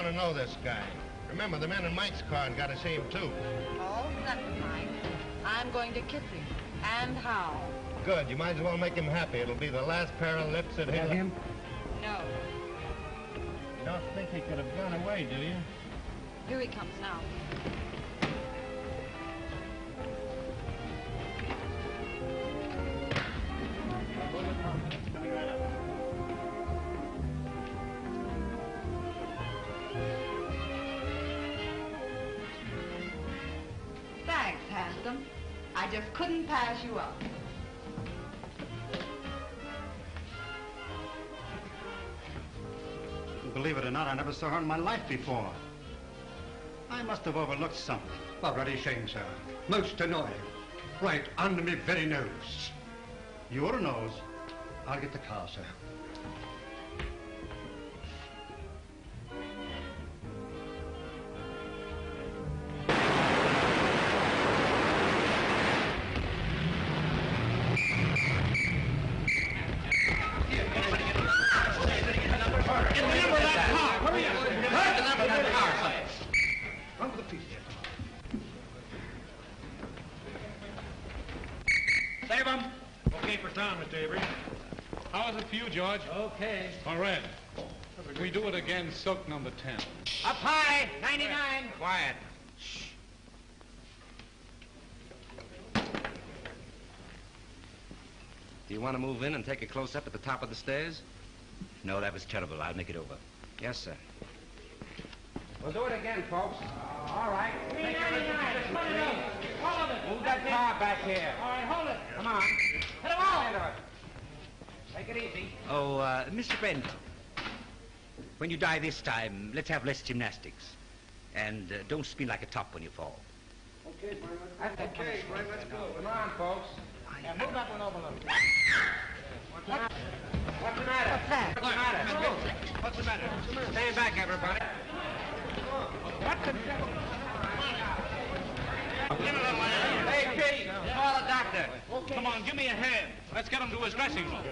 going to know this guy. Remember, the men in Mike's car got to see him, too. Oh, that's Mike. I'm going to kiss him. And how? Good. You might as well make him happy. It'll be the last pair of lips that he'll... him? No. You don't think he could have gone away, do you? Here he comes now. Thanks, handsome. I just couldn't pass you up. Believe it or not, I never saw her in my life before. I must have overlooked something. Already shame, sir. Most annoying. Right under me very nose. Your nose. I'll get the car, sir. George. Okay. All right. We do it again, soak number 10. Up high, 99. Quiet. Do you want to move in and take a close-up at the top of the stairs? No, that was terrible. I'll make it over. Yes, sir. We'll do it again, folks. All right. 399. Hold it. Move that car back here. All right, hold it. Come on. Hit him all. Take it easy. Oh, Mr. Brent, when you die this time, let's have less gymnastics. And don't spin like a top when you fall. Okay, Frank. Okay, Frank, let's go. Come on, folks. Yeah, move that one over a little. What's the matter? What's the matter? What's that? What's the matter? What's the matter? Stand back, everybody. What the devil? Hey, Kitty, call the doctor. Okay. Come on, give me a hand. Let's get him to his dressing room.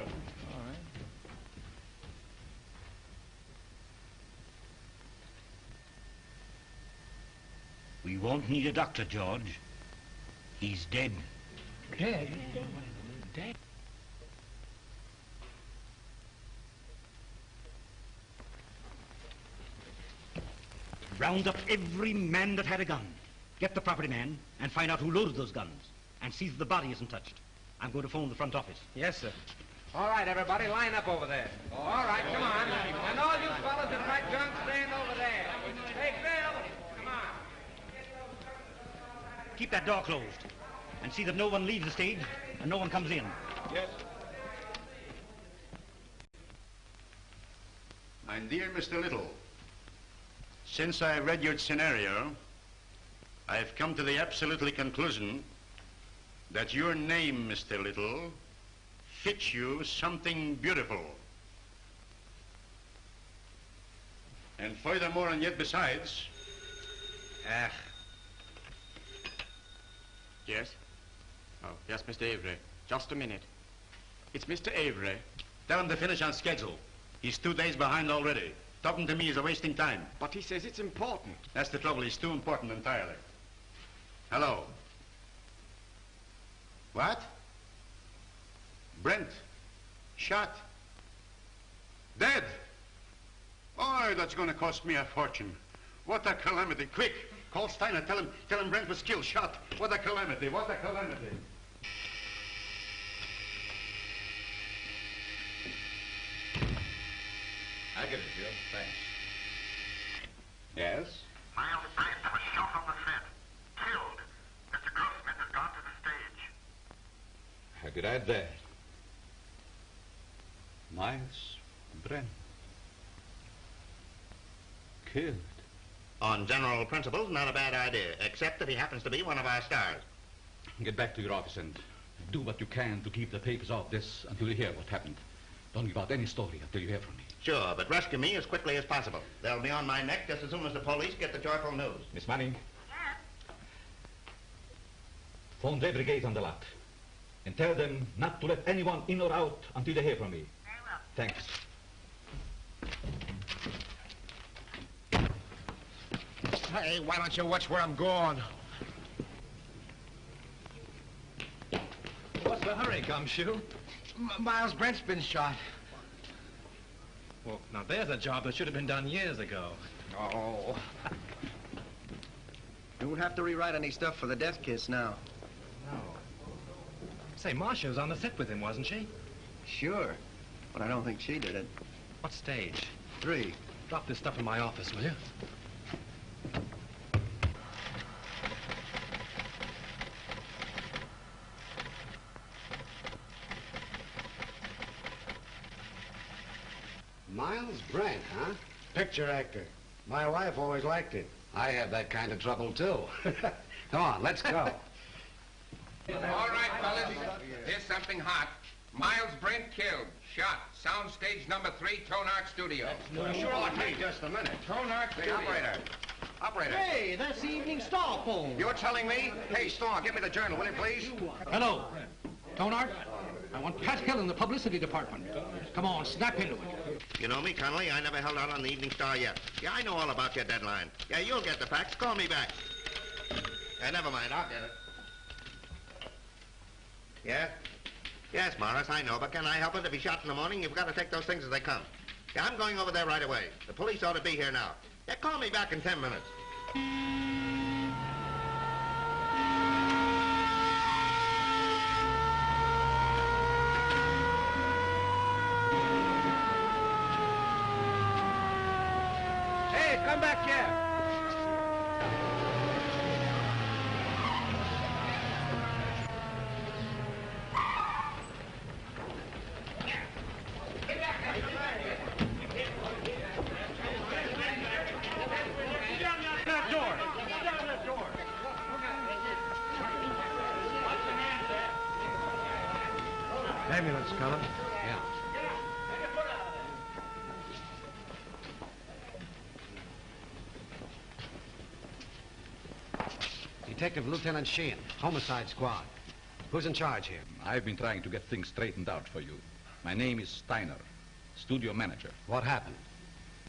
We won't need a doctor, George. He's dead. Dead? Dead? Round up every man that had a gun. Get the property man and find out who loaded those guns. And see that the body isn't touched. I'm going to phone the front office. Yes, sir. All right, everybody, line up over there. All right, come on. And all you fellas that pack guns, stand over there. Hey, Bill, come on. Keep that door closed. And see that no one leaves the stage and no one comes in. Yes. My dear Mr. Little, since I read your scenario, I've come to the absolutely conclusion that your name, Mr. Little, fits you something beautiful. And furthermore, and yet besides... Yes? Oh, yes, Mr. Avery. Just a minute. It's Mr. Avery. Tell him to finish on schedule. He's 2 days behind already. Talking to me is a wasting time. But he says it's important. That's the trouble. He's too important entirely. Hello. What? Brent. Shot. Dead. Oh, that's going to cost me a fortune. What a calamity. Quick. Call Steiner. Tell him Brent was killed, shot. What a calamity. What a calamity. I get it, Joe. Thanks. Yes? Myles Brent was shot on the set. Killed. Mr. Grossman has gone to the stage. How could I dare? Myles Brent. Killed. On general principles, not a bad idea, except that he happens to be one of our stars. Get back to your office and do what you can to keep the papers off this until you hear what happened. Don't give out any story until you hear from me. Sure, but rescue me as quickly as possible. They'll be on my neck just as soon as the police get the joyful news. Miss Manning. Yes? Phone every gate on the lot. And tell them not to let anyone in or out until they hear from me. Very well. Thanks. Hey, why don't you watch where I'm going? What's the hurry, Gumshoe? Myles Brent's been shot. Well, now there's a job that should have been done years ago. Oh. You won't have to rewrite any stuff for the death kiss now. No. Say, Marcia was on the set with him, wasn't she? Sure, but I don't think she did it. What stage? 3. Drop this stuff in my office, will you? Myles Brent, huh? Picture actor. My wife always liked it. I have that kind of trouble, too. Come on, let's go. All right, fellas. Here's something hot. Myles Brent killed. Shot. Soundstage number 3, Tonart Studios. Sure, hey, just a minute. Tonart Studios. Operator. Hey, that's the Evening Star phone. You're telling me? Hey, Star, give me the journal, will you, please? Hello. Tonart, I want Pat Hill in the publicity department. Come on, snap into it. You know me, Connolly. I never held out on the Evening Star yet. Yeah, I know all about your deadline. Yeah, you'll get the facts. Call me back. Never mind. I'll get it. Yeah? Yes, Morris, I know, but can I help it? If he's shot in the morning, you've got to take those things as they come. Yeah, I'm going over there right away. The police ought to be here now. Yeah, call me back in 10 minutes. Hey, come back here. Ambulance, Colonel. Yeah. Detective Lieutenant Sheehan, Homicide Squad. Who's in charge here? I've been trying to get things straightened out for you. My name is Steiner, studio manager. What happened?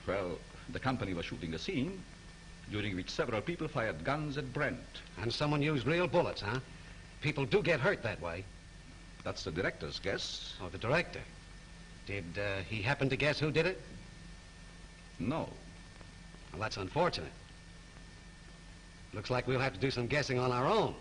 Well, the company was shooting a scene during which several people fired guns at Brent. And someone used real bullets, huh? People do get hurt that way. That's the director's guess. Oh, the director. Did he happen to guess who did it? No. Well, that's unfortunate. Looks like we'll have to do some guessing on our own.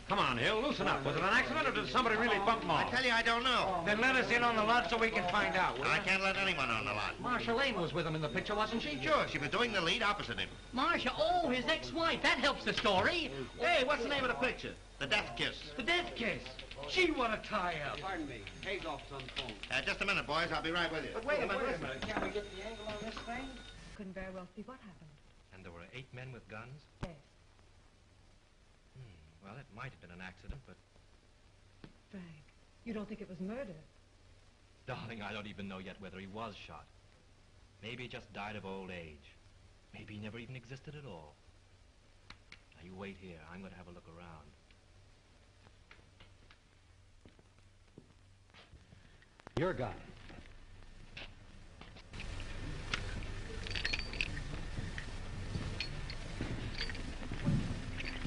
Come on, Hill, loosen up. Was it an accident or did somebody really bump him off? I tell you, I don't know. Then let us in on the lot so we can find out. I can't let anyone on the lot. Marcia Lane was with him in the picture, wasn't she? Sure, she was doing the lead opposite him. Marcia, oh, his ex-wife. That helps the story. Hey, what's the name of the picture? The Death Kiss. The death kiss. Gee, what a tie-up. Pardon me. Hayes office on the phone. Just a minute, boys. I'll be right with you. But wait a minute. Can't we get the angle on this thing? Couldn't very well see what happened. And there were 8 men with guns? Yes. Well, it might have been an accident, but... Frank, you don't think it was murder? Darling, I don't even know yet whether he was shot. Maybe he just died of old age. Maybe he never even existed at all. Now, you wait here. I'm going to have a look around. Your gun.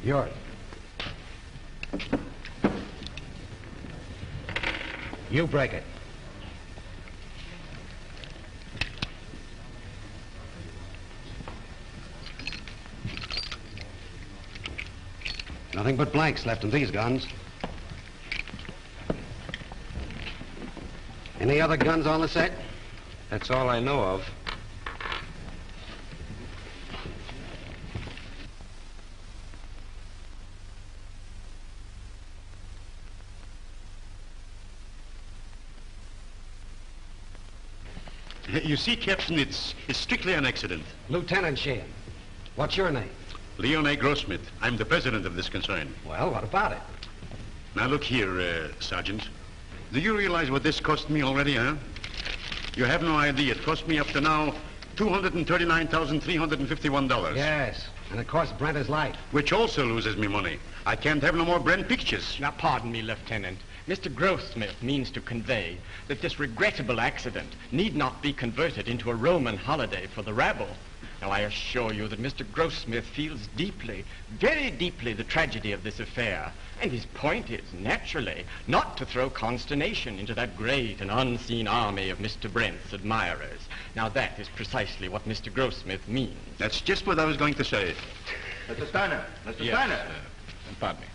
Yours. You break it. Nothing but blanks left in these guns. Any other guns on the set? That's all I know of. You see, Captain, it's strictly an accident. Lieutenant Sheehan. What's your name? Leon A. Grossmith. I'm the president of this concern. Well, what about it? Now, look here, Sergeant. Do you realize what this cost me already, huh? You have no idea. It cost me up to now $239,351. Yes, and it cost Brent his life. Which also loses me money. I can't have no more Brent pictures. Now, pardon me, Lieutenant. Mr. Grossmith means to convey that this regrettable accident need not be converted into a Roman holiday for the rabble. Now, I assure you that Mr. Grossmith feels deeply, very deeply, the tragedy of this affair. And his point is, naturally, not to throw consternation into that great and unseen army of Mr. Brent's admirers. Now, that is precisely what Mr. Grossmith means. That's just what I was going to say. Mr. Steiner. Mr. Yes, Steiner. pardon me.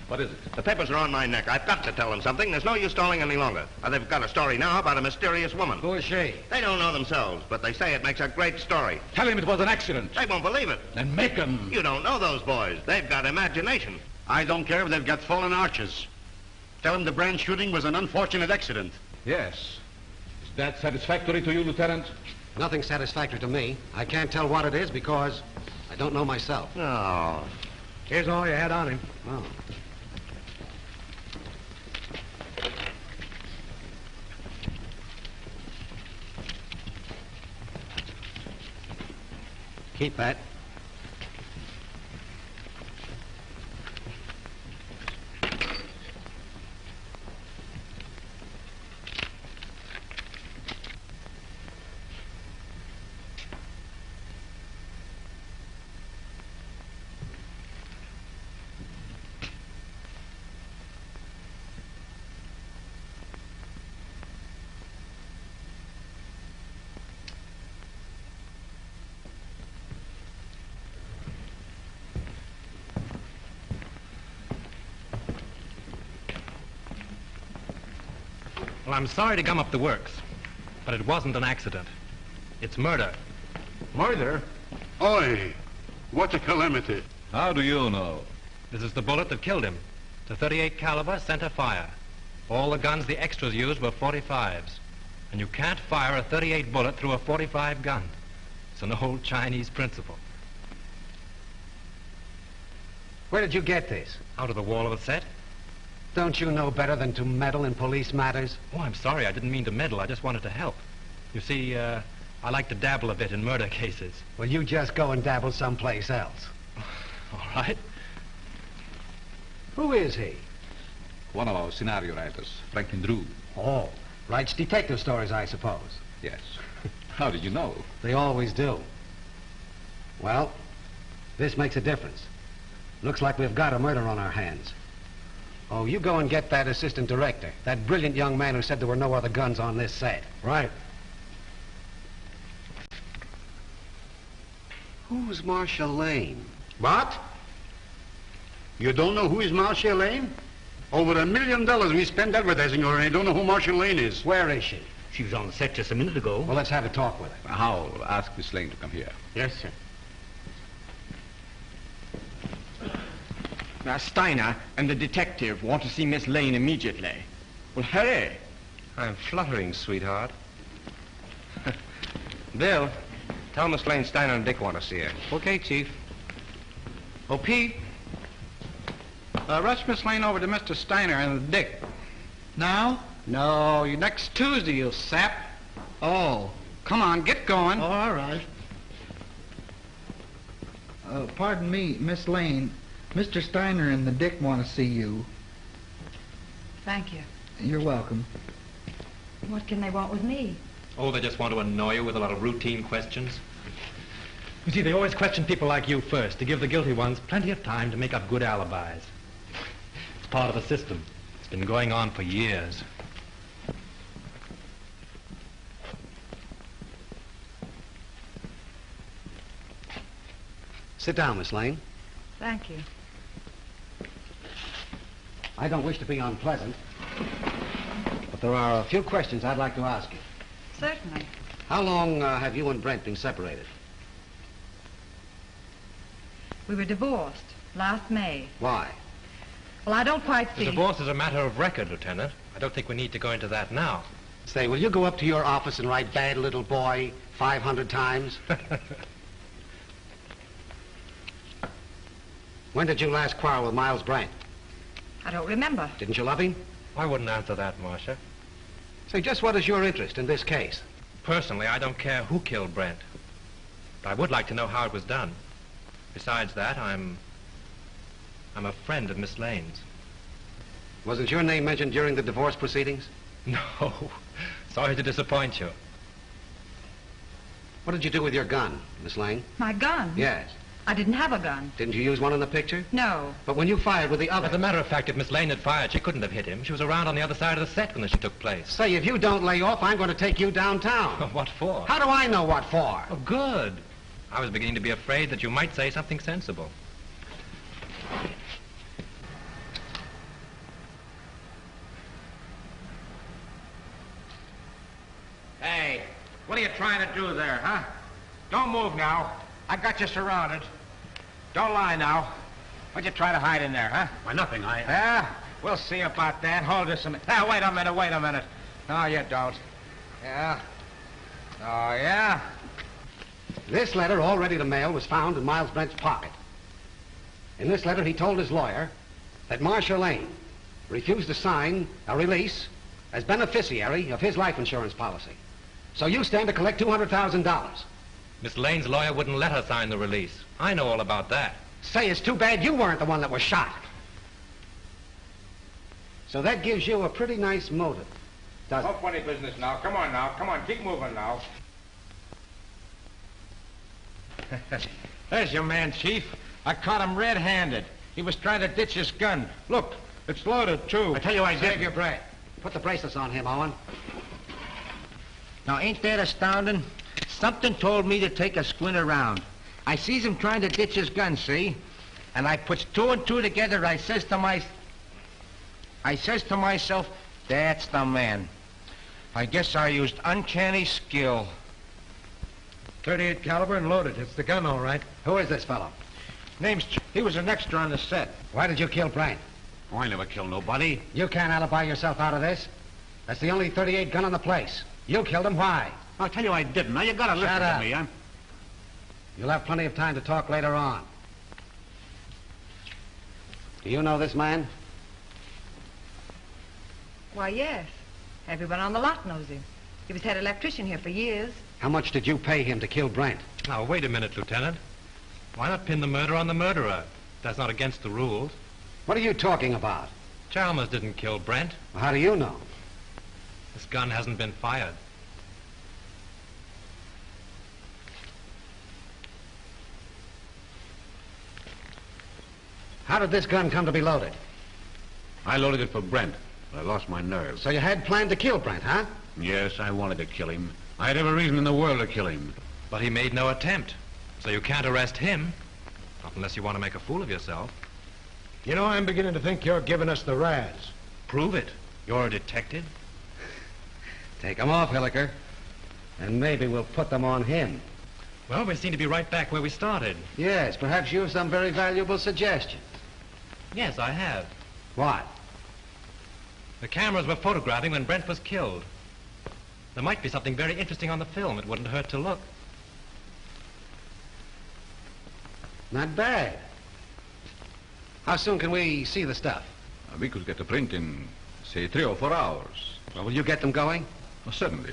What is it? The papers are on my neck. I've got to tell them something. There's no use stalling any longer. They've got a story now about a mysterious woman. Who is she? They don't know themselves, but they say it makes a great story. Tell him it was an accident. They won't believe it. Then make him. You don't know those boys. They've got imagination. I don't care if they've got fallen arches. Tell them the Brand shooting was an unfortunate accident. Yes. Is that satisfactory to you, Lieutenant? Nothing satisfactory to me. I can't tell what it is because I don't know myself. Oh. Here's all you had on him. Oh. Keep that. Well, I'm sorry to gum up the works, but it wasn't an accident. It's murder. Murder? Oi! What a calamity. How do you know? This is the bullet that killed him. It's a 38 caliber center fire. All the guns the extras used were 45s. And you can't fire a 38 bullet through a 45 gun. It's an old Chinese principle. Where did you get this? Out of the wall of the set. Don't you know better than to meddle in police matters? Oh, I'm sorry. I didn't mean to meddle. I just wanted to help. You see, I like to dabble a bit in murder cases. Well, you just go and dabble someplace else. All right. Who is he? One of our scenario writers, Franklyn Drew. Oh, writes detective stories, I suppose. Yes. How did you know? They always do. Well, this makes a difference. Looks like we've got a murder on our hands. Oh, you go and get that assistant director, that brilliant young man who said there were no other guns on this set. Right. Who's Marcia Lane? What? You don't know who is Marcia Lane? Over $1 million we spent advertising her, and I don't know who Marcia Lane is. Where is she? She was on the set just a minute ago. Well, let's have a talk with her. I'll ask Miss Lane to come here. Yes, sir. Now, Steiner and the detective want to see Miss Lane immediately. Well, hurry. I'm fluttering, sweetheart. Bill, tell Miss Lane Steiner and Dick want to see her. Okay, Chief. Oh, Pete, rush Miss Lane over to Mr. Steiner and Dick. Now? No, next Tuesday, you sap. Oh, come on, get going. Oh, all right. Pardon me, Miss Lane. Mr. Steiner and the Dick want to see you. Thank you. You're welcome. What can they want with me? Oh, they just want to annoy you with a lot of routine questions. You see, they always question people like you first to give the guilty ones plenty of time to make up good alibis. It's part of the system. It's been going on for years. Sit down, Miss Lane. Thank you. I don't wish to be unpleasant, but there are a few questions I'd like to ask you. Certainly. How long have you and Brent been separated? We were divorced last May. Why? Well, I don't quite see... The divorce is a matter of record, Lieutenant. I don't think we need to go into that now. Say, will you go up to your office and write bad little boy 500 times? When did you last quarrel with Myles Brent? I don't remember. Didn't you love him? I wouldn't answer that, Marcia. Say, just what is your interest in this case? Personally, I don't care who killed Brent. But I would like to know how it was done. Besides that, I'm a friend of Miss Lane's. Wasn't your name mentioned during the divorce proceedings? No. Sorry to disappoint you. What did you do with your gun, Miss Lane? My gun? Yes. I didn't have a gun. Didn't you use one in the picture? No. But when you fired with the other... As a matter of fact, if Miss Lane had fired, she couldn't have hit him. She was around on the other side of the set when the shit took place. Say, if you don't lay off, I'm going to take you downtown. What for? How do I know what for? Oh, good. I was beginning to be afraid that you might say something sensible. Hey, what are you trying to do there, huh? Don't move now. I got you surrounded. Don't lie now. What'd you try to hide in there, huh? Why, nothing. Yeah? We'll see about that. Hold this a minute. Ah, wait a minute. No, you don't. Yeah? Oh, yeah? This letter, all ready to mail, was found in Myles Brent's pocket. In this letter, he told his lawyer that Marcia Lane refused to sign a release as beneficiary of his life insurance policy. So you stand to collect $200,000. Miss Lane's lawyer wouldn't let her sign the release. I know all about that. Say, it's too bad you weren't the one that was shot. So that gives you a pretty nice motive, doesn't No funny business now. Come on now. Come on, keep moving now. There's your man, Chief. I caught him red-handed. He was trying to ditch his gun. Look, it's loaded, too. I tell you I Save did. your breath. Put the bracelets on him, Owen. Now, ain't that astounding? Something told me to take a squint around. I sees him trying to ditch his gun, see? And I puts two and two together. I says to myself, that's the man. I guess I used uncanny skill. 38 caliber and loaded. It's the gun, all right. Who is this fellow? He was an extra on the set. Why did you kill Brent? Oh, I never killed nobody. You can't alibi yourself out of this. That's the only 38 gun on the place. You killed him. Why? I'll tell you I didn't. Now, you gotta listen to me. You'll have plenty of time to talk later on. Do you know this man? Why, yes. Everyone on the lot knows him. He was head electrician here for years. How much did you pay him to kill Brent? Now, wait a minute, Lieutenant. Why not pin the murder on the murderer? That's not against the rules. What are you talking about? Chalmers didn't kill Brent. Well, how do you know? This gun hasn't been fired. How did this gun come to be loaded? I loaded it for Brent, but I lost my nerve. So you had planned to kill Brent, huh? Yes, I wanted to kill him. I had every reason in the world to kill him. But he made no attempt. So you can't arrest him. Not unless you want to make a fool of yourself. You know, I'm beginning to think you're giving us the razz. Prove it. You're a detective. Take them off, Hilliker. And maybe we'll put them on him. Well, we seem to be right back where we started. Yes, perhaps you have some very valuable suggestions. Yes, I have. What? The cameras were photographing when Brent was killed. There might be something very interesting on the film. It wouldn't hurt to look. Not bad. How soon can we see the stuff? We could get a print in, say, 3 or 4 hours. Well, will you get them going? Oh, certainly.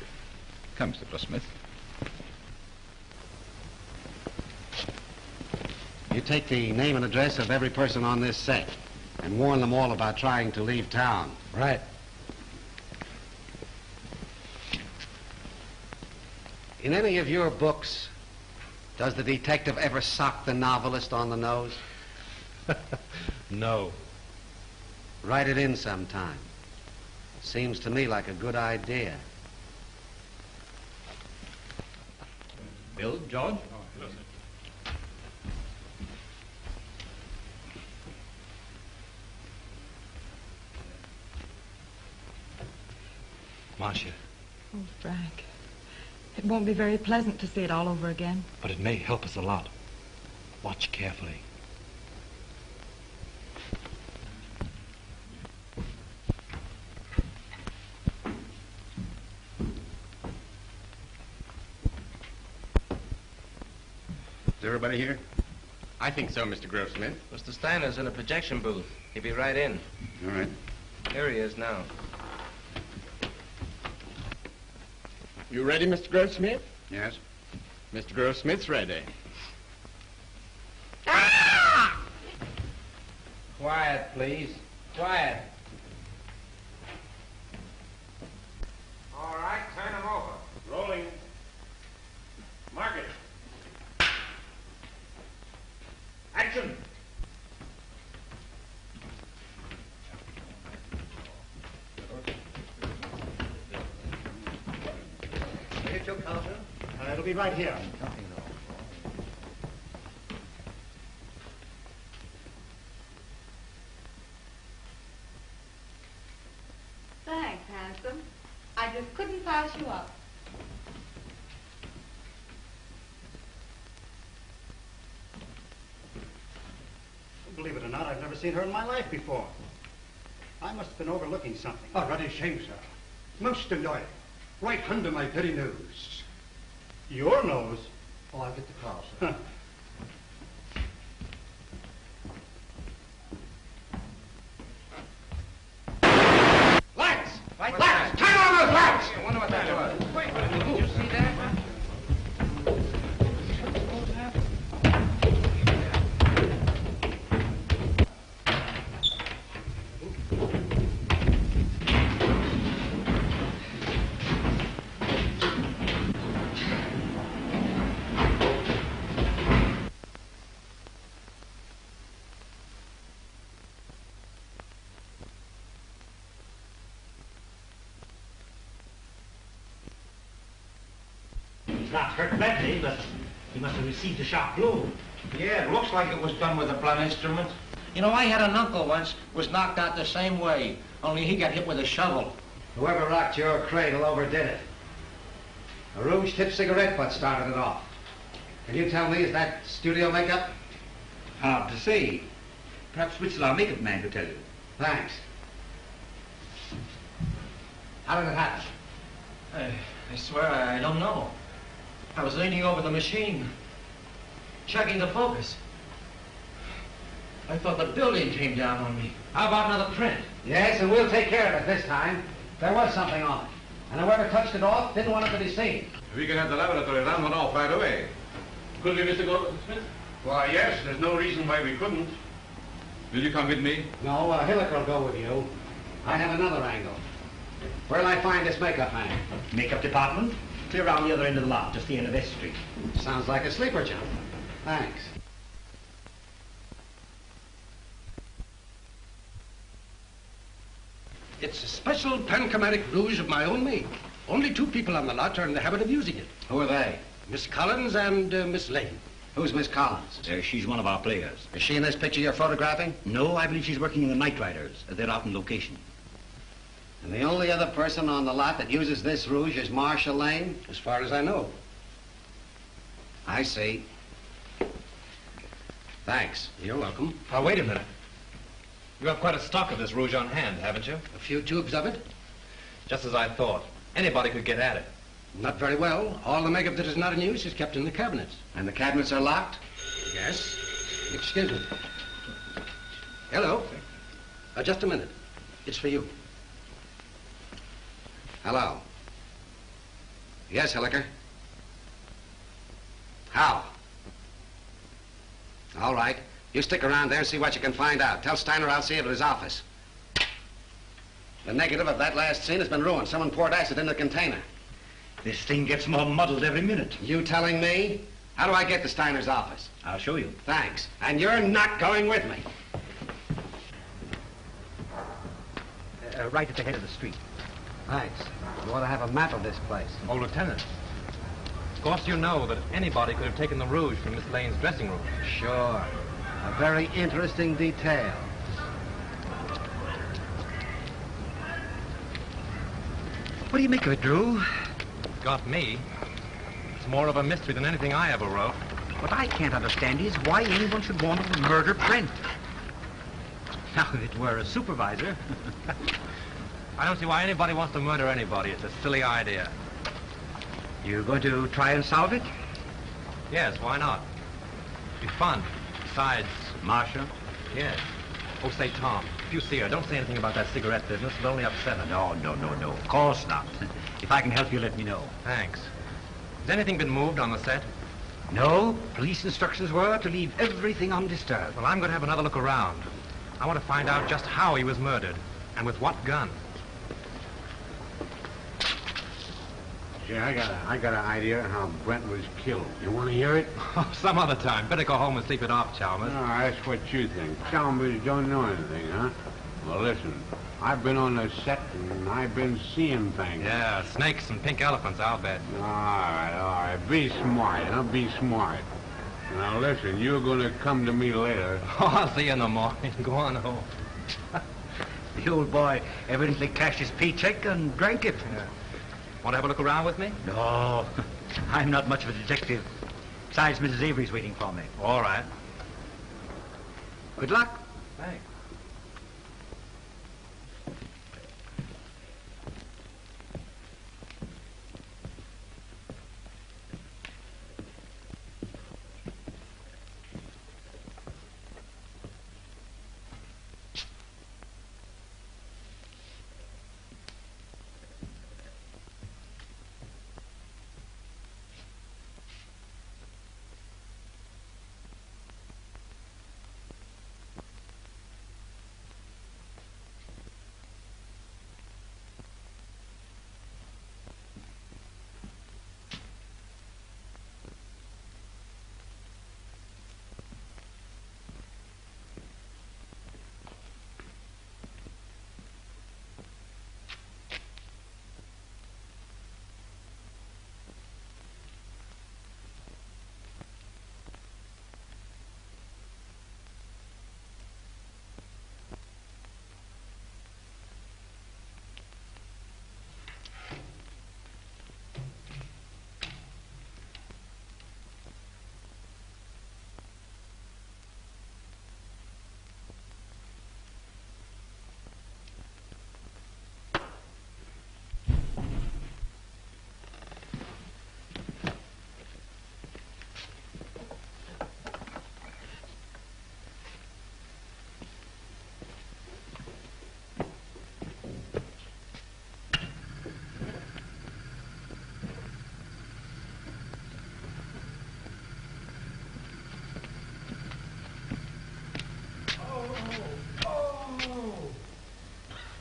Come, Mr. Smith. You take the name and address of every person on this set and warn them all about trying to leave town. Right. In any of your books, does the detective ever sock the novelist on the nose? No. Write it in sometime. Seems to me like a good idea. Bill, George? Marcia, Oh, Frank. It won't be very pleasant to see it all over again. but it may help us a lot. Watch carefully. Is everybody here? I think so, Mr. Grossmith. Mr. Steiner's in a projection booth. He'll be right in. All right. Here he is now. You ready, Mr. Grossmith? Yes. Mr. Grossmith's ready. Quiet, please. Quiet. Action! Here's your counter. It'll be right here. Thanks, handsome. I just couldn't pass you up. Believe it or not, I've never seen her in my life before. I must have been overlooking something. Oh, bloody shame, sir. Most annoying. Right under my very nose. Your nose? Oh, I'll get the car, sir. Lights! Lights! Lights! Turn on those lights! I wonder what that was. Did you see that? He's not hurt badly, but he must have received a sharp blow. Yeah, it looks like it was done with a blunt instrument. You know, I had an uncle once was knocked out the same way, only he got hit with a shovel. Whoever rocked your cradle overdid it. A rouge-tipped cigarette butt started it off. Can you tell me, is that studio makeup? Hard to say. Perhaps Witzel, our makeup man, could tell you. Thanks. How did it happen? I swear I don't know. I was leaning over the machine, checking the focus. I thought the building came down on me. How about another print? Yes, and we'll take care of it this time. There was something on it. And whoever touched it off didn't want it to be seen. We can have the laboratory run one off right away. Could we, Mr. Goldsmith? Why, yes, there's no reason why we couldn't. Will you come with me? No, Hilliker will go with you. I have another angle. Where'll I find this makeup man? Makeup department? Clear around the other end of the lot, just the end of S Street. Sounds like a sleeper job. Thanks. It's a special panchromatic rouge of my own make. Only 2 people on the lot are in the habit of using it. Who are they? Miss Collins and Miss Lane. Who's Miss Collins? She's one of our players. Is she in this picture you're photographing? No, I believe she's working in the Night Riders. They're out on location. And the only other person on the lot that uses this rouge is Marcia Lane? As far as I know. I see. Thanks. You're welcome. Now, wait a minute. You have quite a stock of this rouge on hand, haven't you? A few tubes of it? Just as I thought. Anybody could get at it. Not very well. All the makeup that is not in use is kept in the cabinets. And the cabinets are locked? Yes. Excuse me. Hello. Just a minute. It's for you. Hello. Yes, Hilliker. How? All right. You stick around there and see what you can find out. Tell Steiner I'll see you at his office. The negative of that last scene has been ruined. Someone poured acid in the container. This thing gets more muddled every minute. You telling me? How do I get to Steiner's office? I'll show you. Thanks. And you're not going with me. Right at the head of the street. Thanks. You ought to have a map of this place. Oh, Lieutenant. Of course you know that anybody could have taken the rouge from Miss Lane's dressing room. Sure. A very interesting detail. What do you make of it, Drew? Got me. It's more of a mystery than anything I ever wrote. What I can't understand is why anyone should want to murder Brent. Now, if it were a supervisor... I don't see why anybody wants to murder anybody. It's a silly idea. You going to try and solve it? Yes, why not? It'd be fun. Besides... Marcia? Yes. Oh, say, Tom, if you see her, don't say anything about that cigarette business. It'll only upset her. No. Of course not. If I can help you, let me know. Thanks. Has anything been moved on the set? No. Police instructions were to leave everything undisturbed. Well, I'm going to have another look around. I want to find out just how he was murdered and with what gun. Yeah, I got an idea how Brent was killed. You want to hear it? Oh, some other time. Better go home and sleep it off, Chalmers. No, that's what you think. Chalmers don't know anything, huh? Well, listen. I've been on the set and I've been seeing things. Yeah, snakes and pink elephants, I'll bet. All right. Be smart, huh? Be smart. Now, listen, you're going to come to me later. Oh, I'll see you in the morning. Go on home. The old boy evidently cashed his paycheck and drank it. Yeah. Want to have a look around with me? No, I'm not much of a detective. Besides, Mrs. Avery's waiting for me. All right. Good luck. Thanks.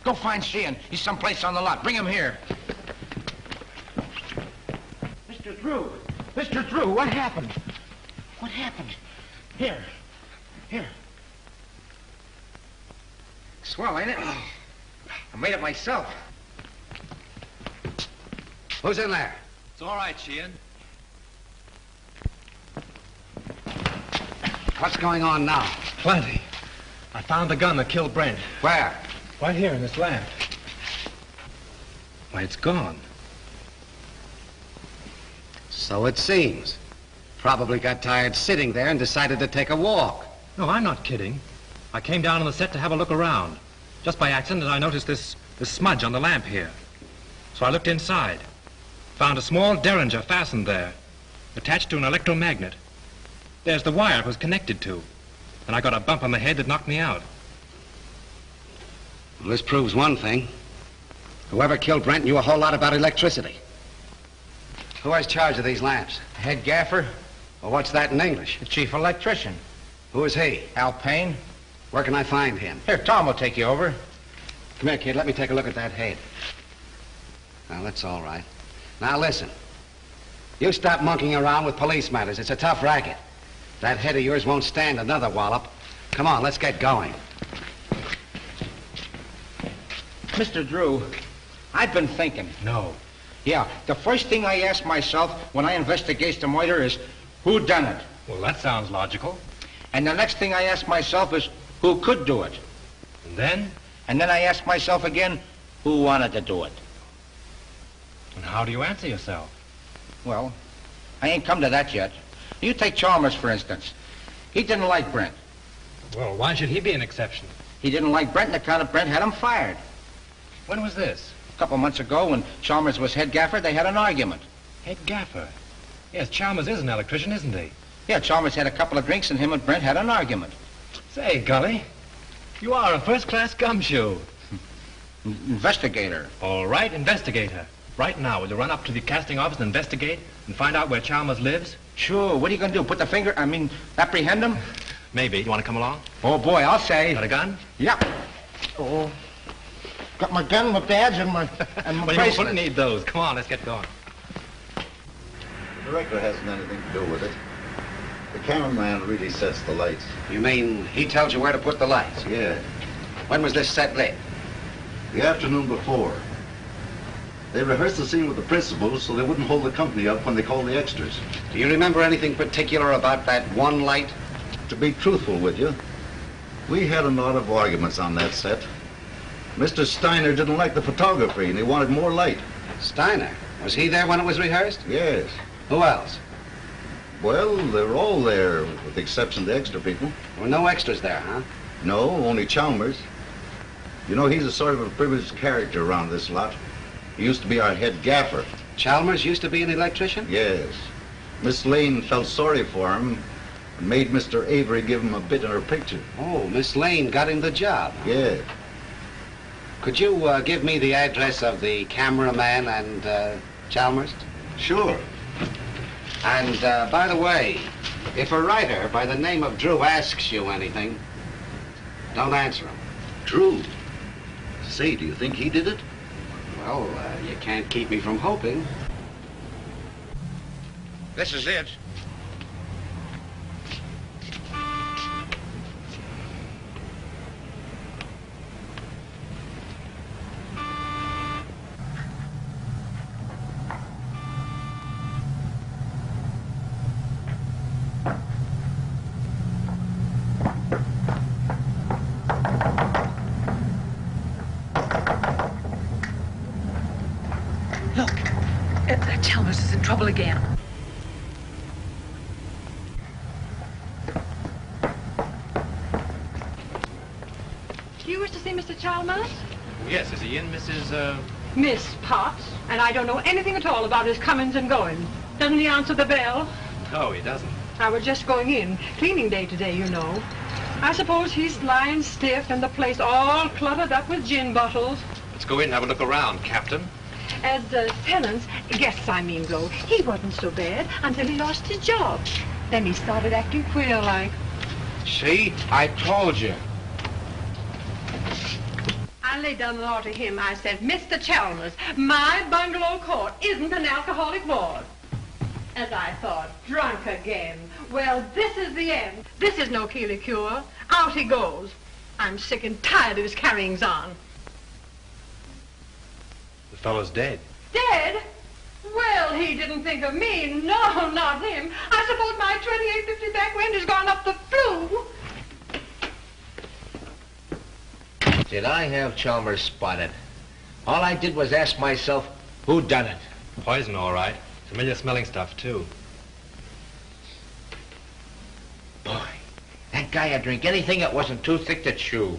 Go find Sheehan. He's someplace on the lot. Bring him here. Mr. Drew! Mr. Drew, what happened? What happened? Here. Swell, ain't it? I made it myself. Who's in there? It's all right, Sheehan. What's going on now? Plenty. I found the gun that killed Brent. Where? Right here in this lamp. Why, it's gone. So it seems. Probably got tired sitting there and decided to take a walk. No, I'm not kidding. I came down on the set to have a look around. Just by accident, I noticed this smudge on the lamp here. So I looked inside. Found a small derringer fastened there, attached to an electromagnet. There's the wire it was connected to. And I got a bump on the head that knocked me out. Well, this proves one thing. Whoever killed Brent knew a whole lot about electricity. Who has charge of these lamps? Head gaffer, Well, what's that in English? the chief electrician. Who is he? Al Payne. Where can I find him? Here, Tom will take you over. Come here, kid. Let me take a look at that head. Now, that's all right. Now, listen. You stop monkeying around with police matters. It's a tough racket. That head of yours won't stand another wallop. Come on, let's get going. Mr. Drew, I've been thinking. No. Yeah, the first thing I ask myself when I investigate the murder is, who done it? Well, that sounds logical. And the next thing I ask myself is, who could do it? And then? And then I ask myself again, who wanted to do it? And how do you answer yourself? Well, I ain't come to that yet. You take Chalmers, for instance. He didn't like Brent. Well, why should he be an exception? He didn't like Brent on account of Brent had him fired. When was this? A couple months ago, when Chalmers was head gaffer, they had an argument. Head gaffer? Yes, Chalmers is an electrician, isn't he? Yeah, Chalmers had a couple of drinks, and him and Brent had an argument. Say, Gully, you are a first-class gumshoe. Investigator. All right, investigator. Right now, will you run up to the casting office and investigate and find out where Chalmers lives? Sure. What are you going to do? Put the finger, apprehend him? Maybe. You want to come along? Oh, boy, I'll say. Got a gun? Yep. Oh. Got my gun, my badge, and my well, you bracelet. won't need those. Come on, let's get going. The director hasn't anything to do with it. The cameraman really sets the lights. You mean he tells you where to put the lights? Yeah. When was this set lit? The afternoon before. They rehearsed the scene with the principals so they wouldn't hold the company up when they called the extras. Do you remember anything particular about that one light? To be truthful with you, we had a lot of arguments on that set. Mr. Steiner didn't like the photography and he wanted more light. Steiner? Was he there when it was rehearsed? Yes. Who else? Well, they were all there, with the exception of the extra people. There were no extras there, huh? No, only Chalmers. You know, he's a sort of a privileged character around this lot. He used to be our head gaffer. Chalmers used to be an electrician? Yes. Miss Lane felt sorry for him and made Mr. Avery give him a bit in her picture. Oh, Miss Lane got him the job. Yeah. Could you give me the address of the cameraman and Chalmers? Sure. And by the way, if a writer by the name of Drew asks you anything, don't answer him. Drew? Say, do you think he did it? Well, you can't keep me from hoping. This is it. Chalmers is in trouble again. Do you wish to see Mr. Chalmers? Yes, is he in, Mrs. Miss Potts. And I don't know anything at all about his comings and goings. Doesn't he answer the bell? No, he doesn't. I was just going in. Cleaning day today, you know. I suppose he's lying stiff and the place all cluttered up with gin bottles. Let's go in and have a look around, Captain. As tenants, guests I mean though, he wasn't so bad until he lost his job. Then he started acting queer like. See? I told you. I laid down the law to him. I said, Mr. Chalmers, my bungalow court isn't an alcoholic ward. As I thought, drunk again. Well, this is the end. This is no Keeley cure. Out he goes. I'm sick and tired of his carryings on. The fellow's dead. Dead? Well, he didn't think of me. No, not him. I suppose my 2850 back wind has gone up the flue. Did I have Chalmers spotted? All I did was ask myself, who done it? Poison, all right. Familiar smelling stuff, too. Boy, that guy would drink anything that wasn't too thick to chew.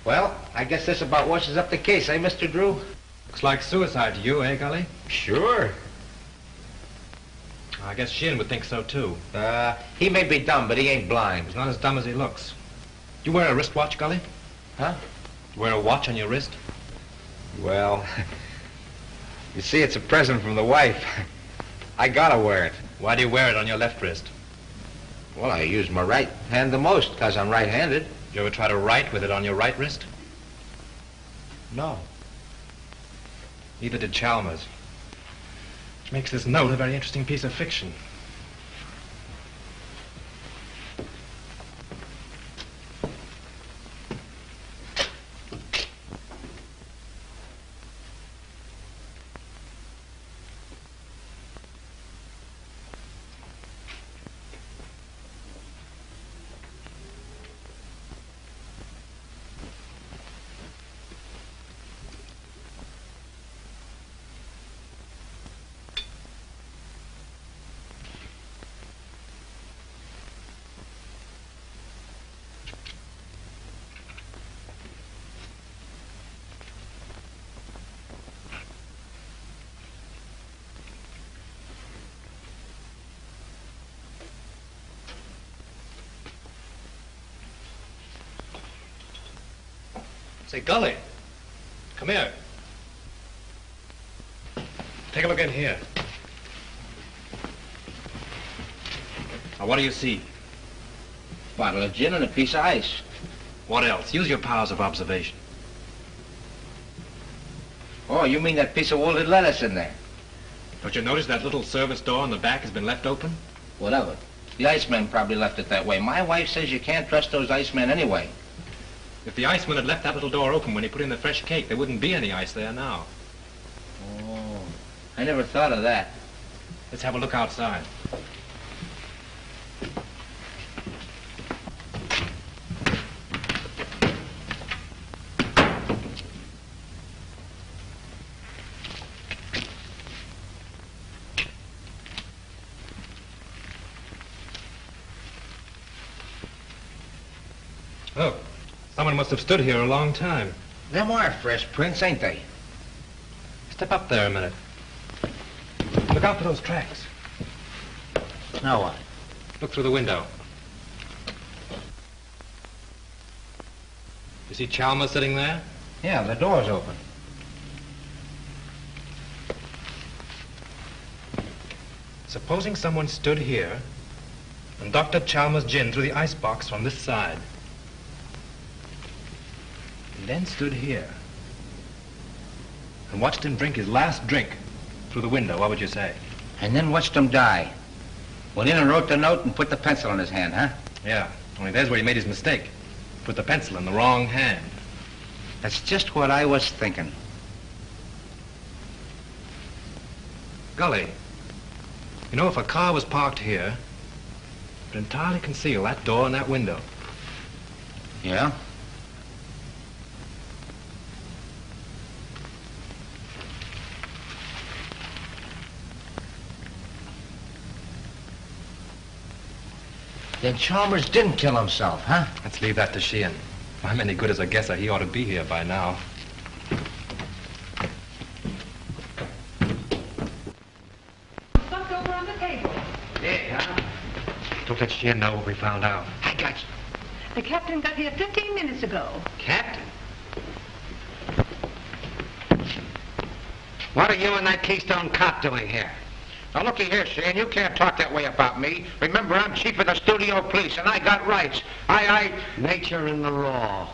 Well, I guess this about washes up the case, eh, Mr. Drew? Looks like suicide to you, eh, Gully? Sure. I guess Sheehan would think so, too. He may be dumb, but he ain't blind. He's not as dumb as he looks. You wear a wristwatch, Gully? Huh? You wear a watch on your wrist? Well, you see, it's a present from the wife. I gotta wear it. Why do you wear it on your left wrist? Well, I use my right hand the most, because I'm right-handed. You ever try to write with it on your right wrist? No. Neither did Chalmers. Which makes this note a very interesting piece of fiction. Say, Gully, come here. Take a look in here. Now, what do you see? Bottle of gin and a piece of ice. What else? Use your powers of observation. Oh, you mean that piece of wilted lettuce in there? Don't you notice that little service door on the back has been left open? Whatever. The iceman probably left it that way. My wife says you can't trust those icemen anyway. If the iceman had left that little door open when he put in the fresh cake, there wouldn't be any ice there now. Oh, I never thought of that. Let's have a look outside. Look, someone must have stood here a long time. Them are fresh prints, ain't they? Step up there a minute. Look out for those tracks. Now what? Look through the window. You see Chalmers sitting there? Yeah, the door's open. Supposing someone stood here and doctored Chalmers' gin through the icebox from this side. And then stood here and watched him drink his last drink through the window, what would you say? And then watched him die. Went in and wrote the note and put the pencil in his hand, huh? Yeah, only there's where he made his mistake. Put the pencil in the wrong hand. That's just what I was thinking. Golly, you know, if a car was parked here, it would entirely conceal that door and that window. Yeah? Then Chalmers didn't kill himself, huh? Let's leave that to Sheehan. If I'm any good as a guesser, he ought to be here by now. Stuffed over on the table. Yeah, huh? Don't let Sheehan know what we found out. I got you. The captain got here 15 minutes ago. Captain? What are you and that Keystone cop doing here? Now, looky here, Sheehan, you can't talk that way about me. Remember, I'm chief of the studio police, and I got rights. Nature and the law.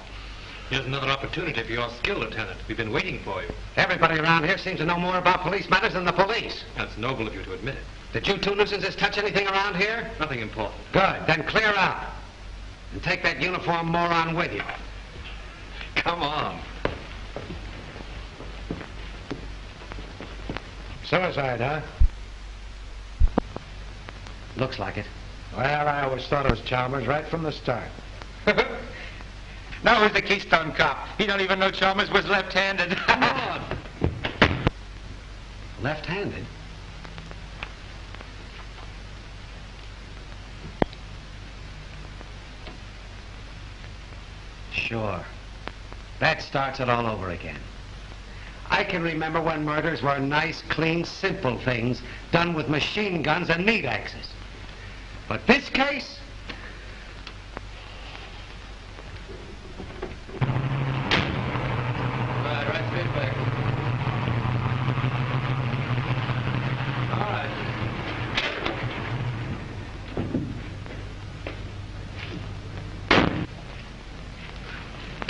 Here's another opportunity for your skill, Lieutenant. We've been waiting for you. Everybody around here seems to know more about police matters than the police. That's noble of you to admit it. Did you two nuisances touch anything around here? Nothing important. Good. Then clear out. And take that uniform moron with you. Come on. Suicide, huh? Looks like it. Well, I always thought it was Chalmers right from the start. Now who's the Keystone cop? He don't even know Chalmers was left-handed. Come on. Left-handed? Sure. That starts it all over again. I can remember when murders were nice, clean, simple things done with machine guns and meat axes. But this case? Right straight back. All right.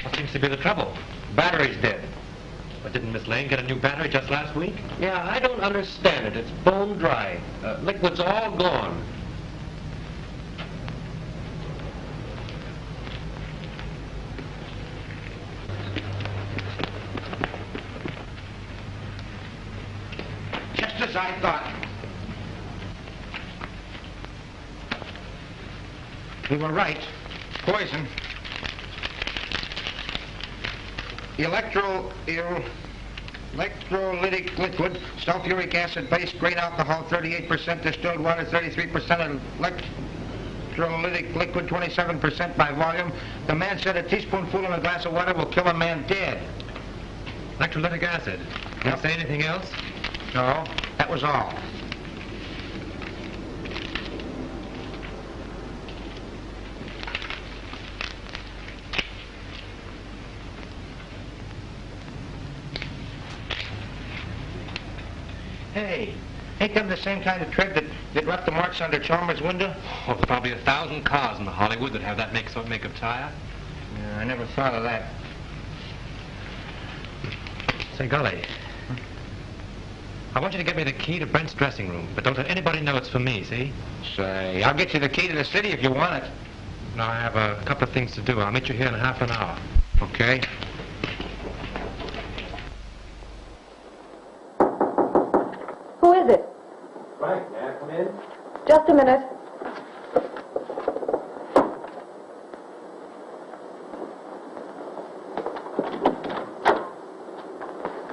What seems to be the trouble? Battery's dead. But didn't Miss Lane get a new battery just last week? Yeah, I don't understand it. It's bone dry. Liquid's all gone. Just as I thought. You were right. Poison. Electrolytic liquid, sulfuric acid base, great alcohol, 38%, distilled water, 33%, electrolytic liquid, 27% by volume. The man said a teaspoonful in a glass of water will kill a man dead. Electrolytic acid. Did you say anything else? No, that was all. Hey, ain't them the same kind of trig that Did left the marks under Chalmers' window? Oh, there's probably 1,000 cars in Hollywood that have that make of tire. Yeah, I never thought of that. Say, golly. I want you to get me the key to Brent's dressing room, but don't let anybody know it's for me, see? Say, I'll get you the key to the city if you want it. No, I have a couple of things to do. I'll meet you here in half an hour. Okay. Who is it? Frank, may I come in? Just a minute.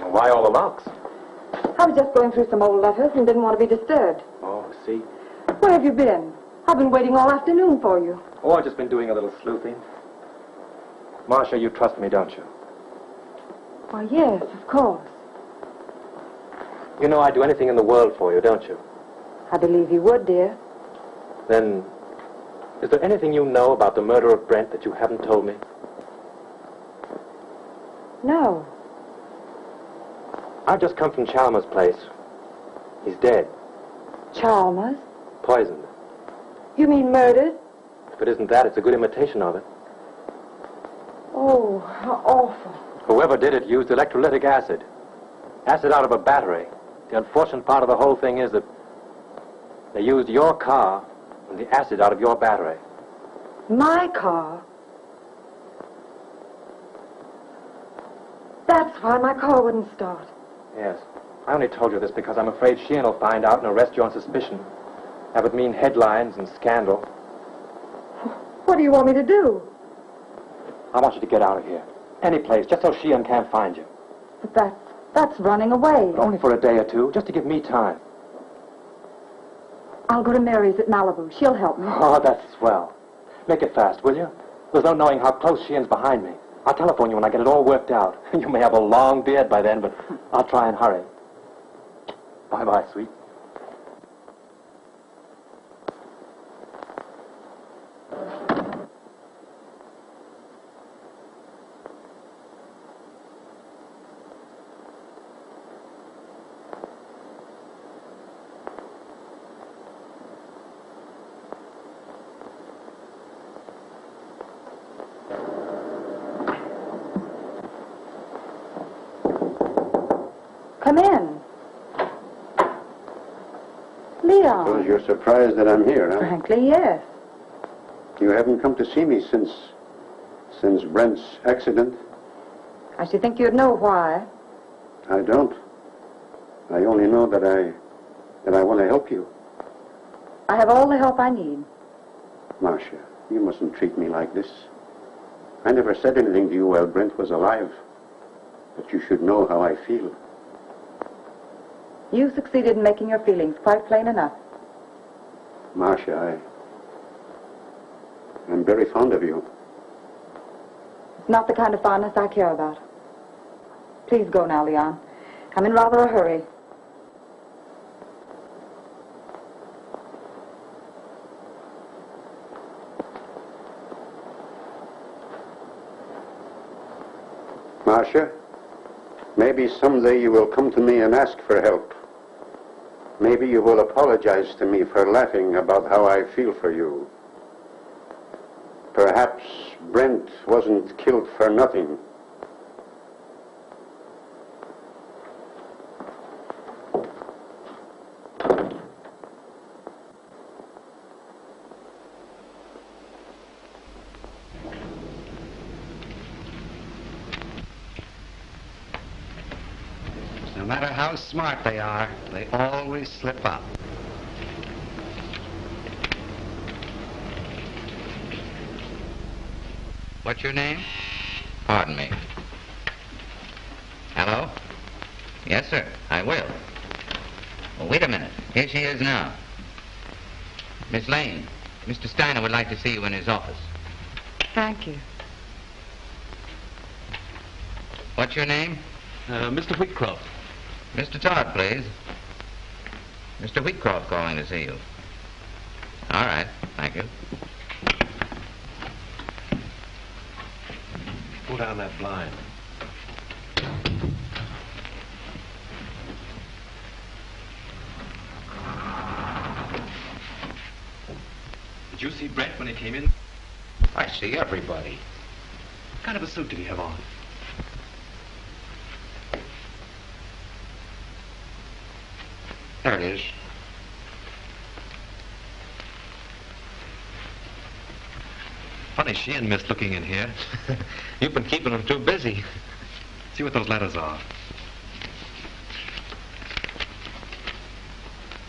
Why all the locks? I was just going through some old letters and didn't want to be disturbed. Oh, see? Where have you been? I've been waiting all afternoon for you. Oh, I've just been doing a little sleuthing. Marcia, you trust me, don't you? Why, yes, of course. You know I'd do anything in the world for you, don't you? I believe you would, dear. Then, is there anything you know about the murder of Brent that you haven't told me? No. I've just come from Chalmers' place. He's dead. Chalmers? Poisoned. You mean murdered? If it isn't that, it's a good imitation of it. Oh, how awful. Whoever did it used electrolytic acid. Acid out of a battery. The unfortunate part of the whole thing is that they used your car and the acid out of your battery. My car? That's why my car wouldn't start. Yes. I only told you this because I'm afraid Sheehan will find out and arrest you on suspicion. That would mean headlines and scandal. What do you want me to do? I want you to get out of here. Any place, just so Sheehan can't find you. But that's running away. But only for a day or two, just to give me time. I'll go to Mary's at Malibu. She'll help me. Oh, that's swell. Make it fast, will you? There's no knowing how close Sheehan's behind me. I'll telephone you when I get it all worked out. You may have a long beard by then, but I'll try and hurry. Bye-bye, sweet. Come in. Leon. Suppose you're surprised that I'm here, huh? Frankly, yes. You haven't come to see me since Brent's accident? I should think you'd know why. I don't. I only know that I want to help you. I have all the help I need. Marcia, you mustn't treat me like this. I never said anything to you while Brent was alive. But you should know how I feel. You succeeded in making your feelings quite plain enough. Marcia, I'm very fond of you. It's not the kind of fondness I care about. Please go now, Leon. I'm in rather a hurry. Marcia, maybe someday you will come to me and ask for help. Maybe you will apologize to me for laughing about how I feel for you. Perhaps Brent wasn't killed for nothing. No matter how smart they are, they always slip up. What's your name? Pardon me. Hello? Yes, sir, I will. Well, wait a minute. Here she is now. Miss Lane, Mr. Steiner would like to see you in his office. Thank you. What's your name? Mr. Whitcroft. Mr. Todd, please. Mr. Whitcroft calling to see you. All right, thank you. Pull down that blind. you see Brent when he came in? I see everybody. What kind of a suit did he have on? There it is. Funny Sheehan missed looking in here. You've been keeping him too busy. See what those letters are.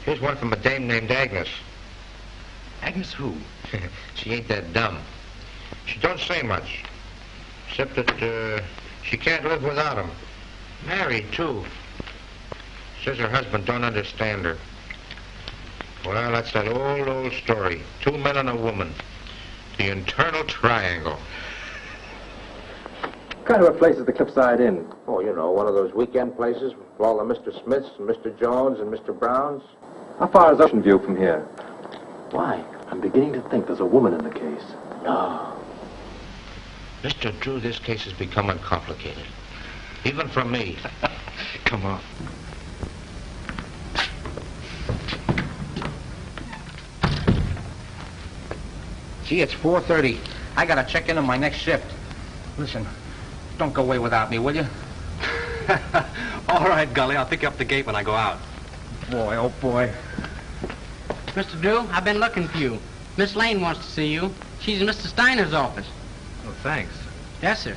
Here's one from a dame named Agnes. Agnes who? She ain't that dumb. She don't say much. Except that she can't live without him. Married, too. Says her husband don't understand her. Well, that's that old story. 2 men and a woman. The internal triangle. What kind of a place is the Cliffside Inn? Oh, you know, one of those weekend places with all the Mr. Smiths and Mr. Jones and Mr. Browns. How far is Ocean View from here? Why? I'm beginning to think there's a woman in the case. No. Mr. Drew, this case is becoming complicated. Even for me. Come on. Gee, it's 4:30. I gotta check in on my next shift. Listen, don't go away without me, will you? All right, Gully. I'll pick you up the gate when I go out. Boy, oh boy. Mr. Drew, I've been looking for you. Miss Lane wants to see you. She's in Mr. Steiner's office. Oh, thanks. Yes, sir.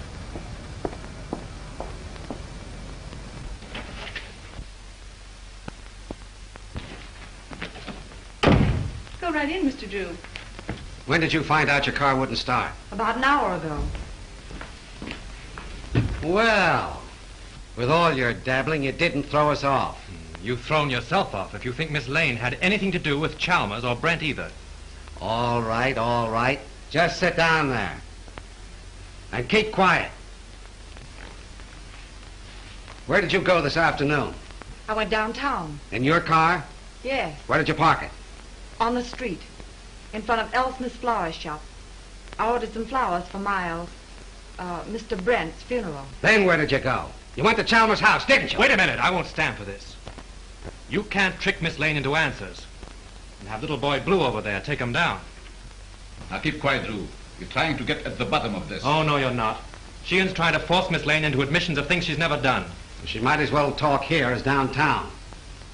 Go right in, Mr. Drew. When did you find out your car wouldn't start? About an hour ago. Well, with all your dabbling, you didn't throw us off. You've thrown yourself off if you think Miss Lane had anything to do with Chalmers or Brent either. All right, all right. Just sit down there. And keep quiet. Where did you go this afternoon? I went downtown. In your car? Yes, Where did you park it? on the street, in front of L. Smith's flower shop. I ordered some flowers for Myles, Mr. Brent's funeral. Then where did you go? You went to Chalmers' house, didn't you? Wait a minute. I won't stand for this. You can't trick Miss Lane into answers. And have little boy Blue over there take him down. Now keep quiet, Drew. You're trying to get at the bottom of this. Oh, no, you're not. Sheehan's trying to force Miss Lane into admissions of things she's never done. She might as well talk here as downtown.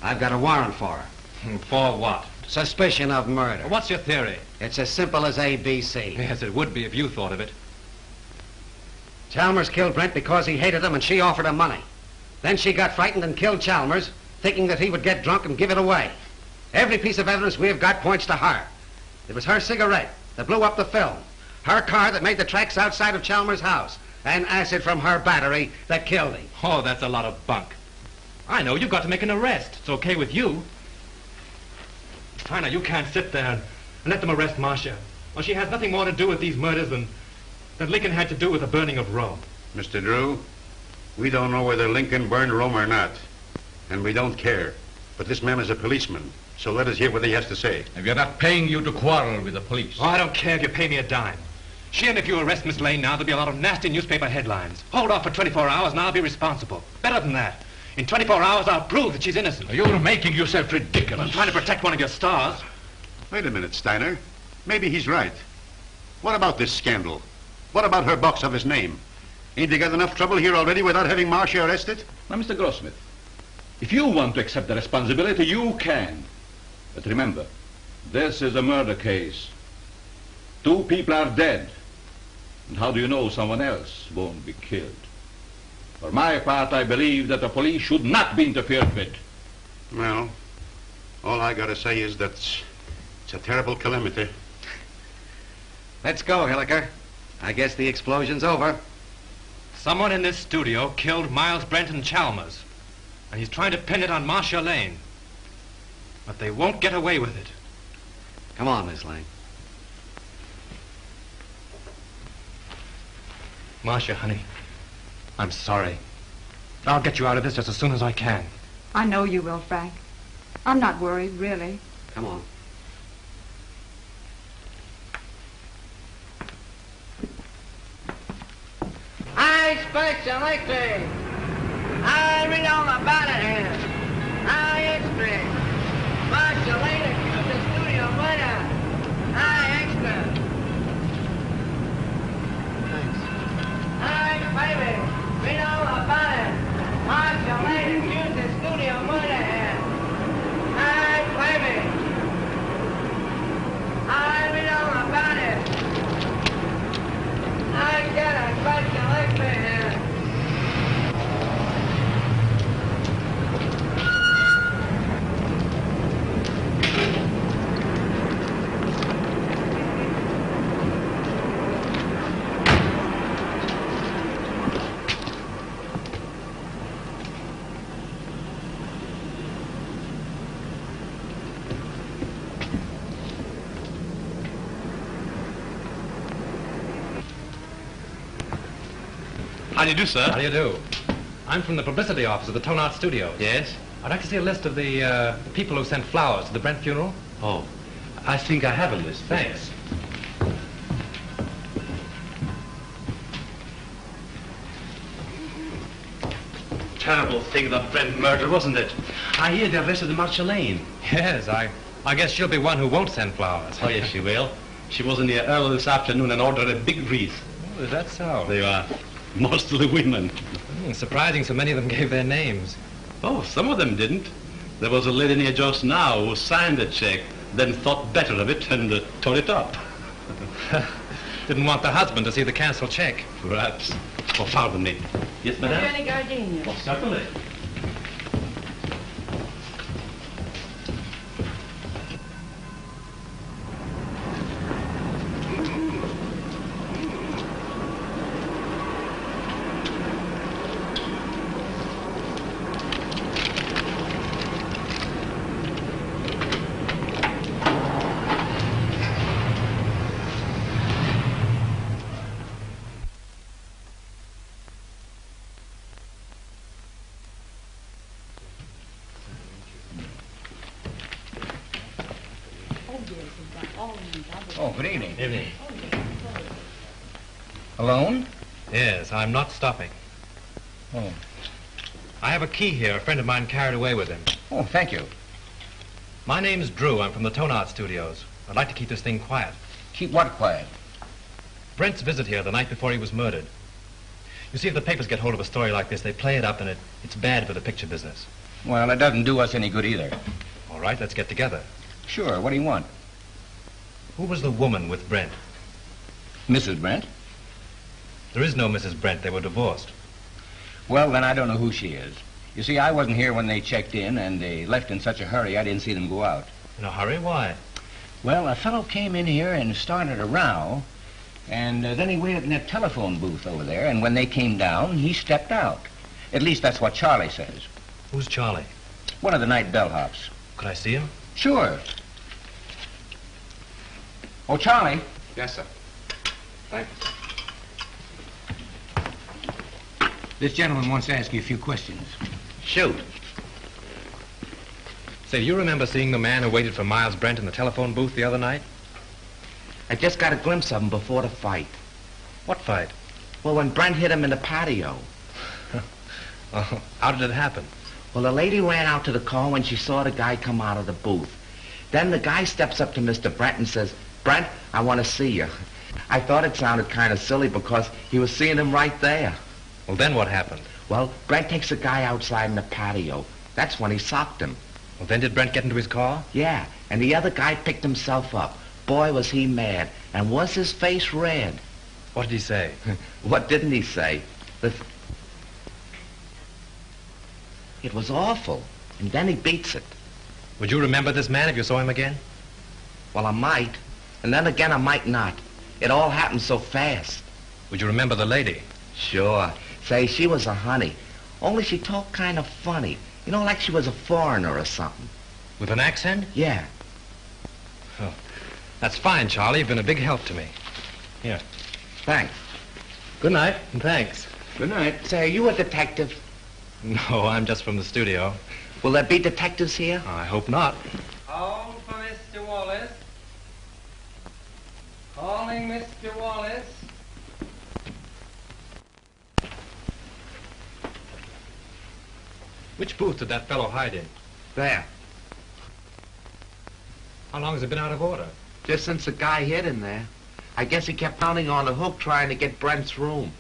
I've got a warrant for her. For what? Suspicion of murder. What's your theory? It's as simple as ABC. Yes, it would be if you thought of it. Chalmers killed Brent because he hated him and she offered him money. Then she got frightened and killed Chalmers, thinking that he would get drunk and give it away. Every piece of evidence we've got points to her. It was her cigarette that blew up the film, her car that made the tracks outside of Chalmers' house, and acid from her battery that killed him. Oh, that's a lot of bunk. I know, you've got to make an arrest. It's okay with you. Steiner, you can't sit there and let them arrest Marcia. Well, she has nothing more to do with these murders than Lincoln had to do with the burning of Rome. Mr. Drew, we don't know whether Lincoln burned Rome or not, and we don't care. But this man is a policeman, so let us hear what he has to say. If you're not paying you to quarrel with the police. Oh, I don't care if you pay me a dime. Sheehan, if you arrest Miss Lane now, there'll be a lot of nasty newspaper headlines. Hold off for 24 hours and I'll be responsible. Better than that. In 24 hours, I'll prove that she's innocent. You're making yourself ridiculous. I'm trying to protect one of your stars. Wait a minute, Steiner. Maybe he's right. What about this scandal? What about her box office name? Ain't they got enough trouble here already without having Marcia arrested? Now, Mr. Grossmith, if you want to accept the responsibility, you can. But remember, this is a murder case. 2 people are dead. And how do you know someone else won't be killed? For my part, I believe that the police should not be interfered with. Well, all I gotta say is that it's a terrible calamity. Let's go, Hilliker. I guess the explosion's over. Someone in this studio killed Myles Brent and Chalmers, and he's trying to pin it on Marcia Lane. But they won't get away with it. Come on, Miss Lane. Marcia, honey, I'm sorry. I'll get you out of this just as soon as I can. I know you will, Frank. I'm not worried, really. Come on. I expect electric. I read all about it here. I expect. Marcia Lane accused the studio murder. I expect. How do you do, sir? How do you do? I'm from the publicity office of the Tonart Studios. Yes? I'd like to see a list of the people who sent flowers to the Brent funeral. Oh, I think I have a list. Thanks. Terrible thing, the Brent murder, wasn't it? I hear they arrested Marcia Lane. Yes, I guess she'll be one who won't send flowers. Oh, yes, she will. She was in here early this afternoon and ordered a big wreath. Oh, is that so? They are. Mostly women. Surprising so many of them gave their names. Oh, some of them didn't. There was a lady near just now who signed a check, then thought better of it and tore it up. Didn't want the husband to see the canceled check. Perhaps. Oh, pardon me. Yes, madame? Have you any gardenias? Oh, certainly. Oh, good evening. Evening. Alone? Yes, I'm not stopping. Oh. I have a key here a friend of mine carried away with him. Oh, thank you. My name's Drew. I'm from the Tonart Studios. I'd like to keep this thing quiet. Keep what quiet? Brent's visit here the night before he was murdered. You see, if the papers get hold of a story like this, they play it up, and it's bad for the picture business. Well, it doesn't do us any good either. All right, let's get together. Sure, what do you want? Who was the woman with Brent? Mrs. Brent? There is no Mrs. Brent. They were divorced. Well, then I don't know who she is. You see, I wasn't here when they checked in, and they left in such a hurry I didn't see them go out. In a hurry? Why? Well, a fellow came in here and started a row, and then he waited in that telephone booth over there, and when they came down, he stepped out. At least that's what Charlie says. Who's Charlie? One of the night bellhops. Could I see him? Sure. Oh, Charlie. Yes, sir. Thank you. This gentleman wants to ask you a few questions. Shoot. Say, you remember seeing the man who waited for Myles Brent in the telephone booth the other night? I just got a glimpse of him before the fight. What fight? Well, when Brent hit him in the patio. Oh, how did it happen? Well, the lady ran out to the car when she saw the guy come out of the booth. Then the guy steps up to Mr. Brent and says, "Brent, I want to see you." I thought it sounded kind of silly because he was seeing him right there. Well, then what happened? Well, Brent takes the guy outside in the patio. That's when he socked him. Well, then did Brent get into his car? Yeah, and the other guy picked himself up. Boy, was he mad. And was his face red. What did he say? What didn't he say? It was awful. And then he beats it. Would you remember this man if you saw him again? Well, I might. And then again, I might not. It all happened so fast. Would you remember the lady? Sure. Say, she was a honey. Only she talked kind of funny. You know, like she was a foreigner or something. With an accent? Yeah. Oh, that's fine, Charlie. You've been a big help to me. Here. Thanks. Good night, and thanks. Good night. Say, are you a detective? No, I'm just from the studio. Will there be detectives here? I hope not. Call for Mr. Wallace. Calling Mr. Wallace. Which booth did that fellow hide in? There. How long has it been out of order? Just since the guy hit him there. I guess he kept pounding on the hook trying to get Brent's room.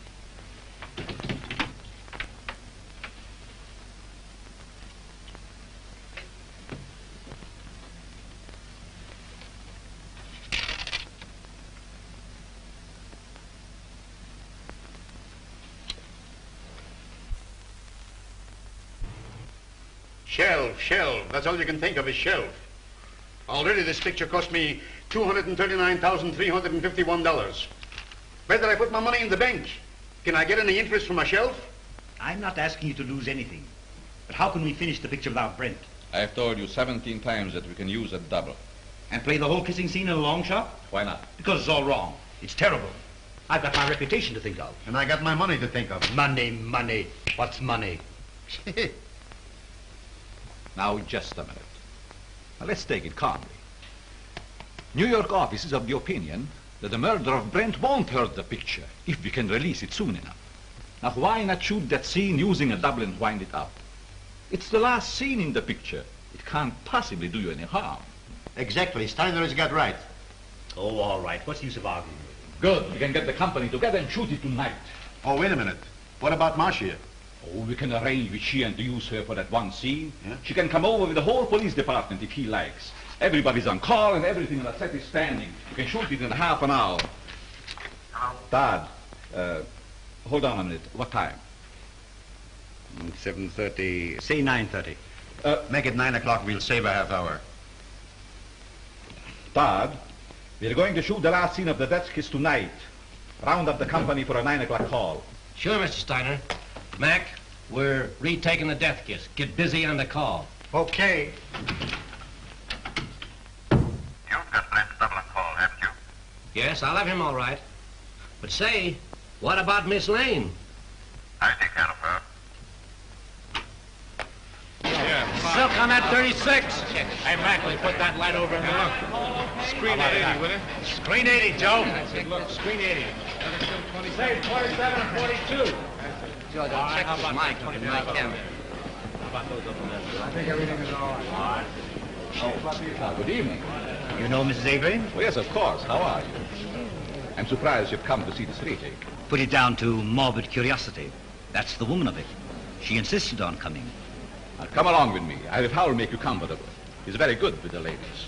Shelf. That's all you can think of is shelf. Already this picture cost me $239,351. Where did I put my money in the bank? Can I get any interest from a shelf? I'm not asking you to lose anything. But how can we finish the picture without Brent? I've told you 17 times that we can use a double. And play the whole kissing scene in a long shot? Why not? Because it's all wrong. It's terrible. I've got my reputation to think of. And I got my money to think of. Money, money. What's money? Now, just a minute. Now, let's take it calmly. New York office is of the opinion that the murder of Brent won't hurt the picture if we can release it soon enough. Now, why not shoot that scene using a double and wind it up? It's the last scene in the picture. It can't possibly do you any harm. Exactly. Steiner has got right. Oh, all right. What's the use of arguing? Good. We can get the company together and shoot it tonight. Oh, wait a minute. What about Marcia? Oh, we can arrange with Sheehan to use her for that one scene. Yeah? She can come over with the whole police department if he likes. Everybody's on call and everything on the set is standing. You can shoot it in half an hour. Todd, hold on a minute. What time? 7:30. Say 9:30. Make it 9 o'clock. We'll save a half hour. Todd, we're going to shoot the last scene of the death kiss tonight. Round up the company for a 9 o'clock call. Sure, Mr. Steiner. Mac, we're retaking the death kiss. Get busy on the call. Okay. You've got Brent's double call, haven't you? Yes, I'll have him all right. But say, what about Miss Lane? I take care of her. Silk on that 36. Hey, Mac, we put that light over in the look. Screen 80, will it? Screen 80, Joe. That's it, look, screen 80. Say 27 and 42. Joe, don't check this mic on my camera. I think everything is all right. Oh, good evening. You know Mrs. Avery? Oh, yes, of course. How are you? I'm surprised you've come to see this retake. Put it down to morbid curiosity. That's the woman of it. She insisted on coming. Now, come along with me. I have Howell make you comfortable. He's very good with the ladies.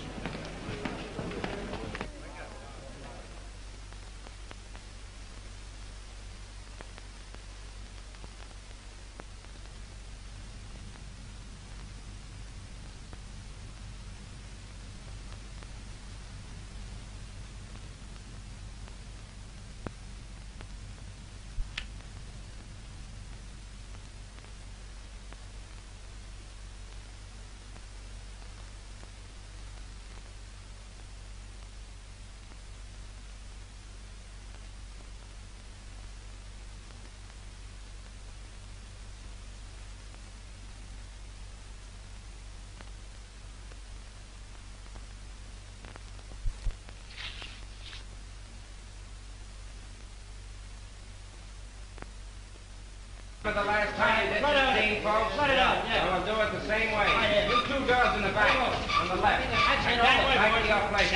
For the last time, this is scene, folks. Let it up, yeah. We'll do it the same way. You two girls in the back, on the left. Back to your place.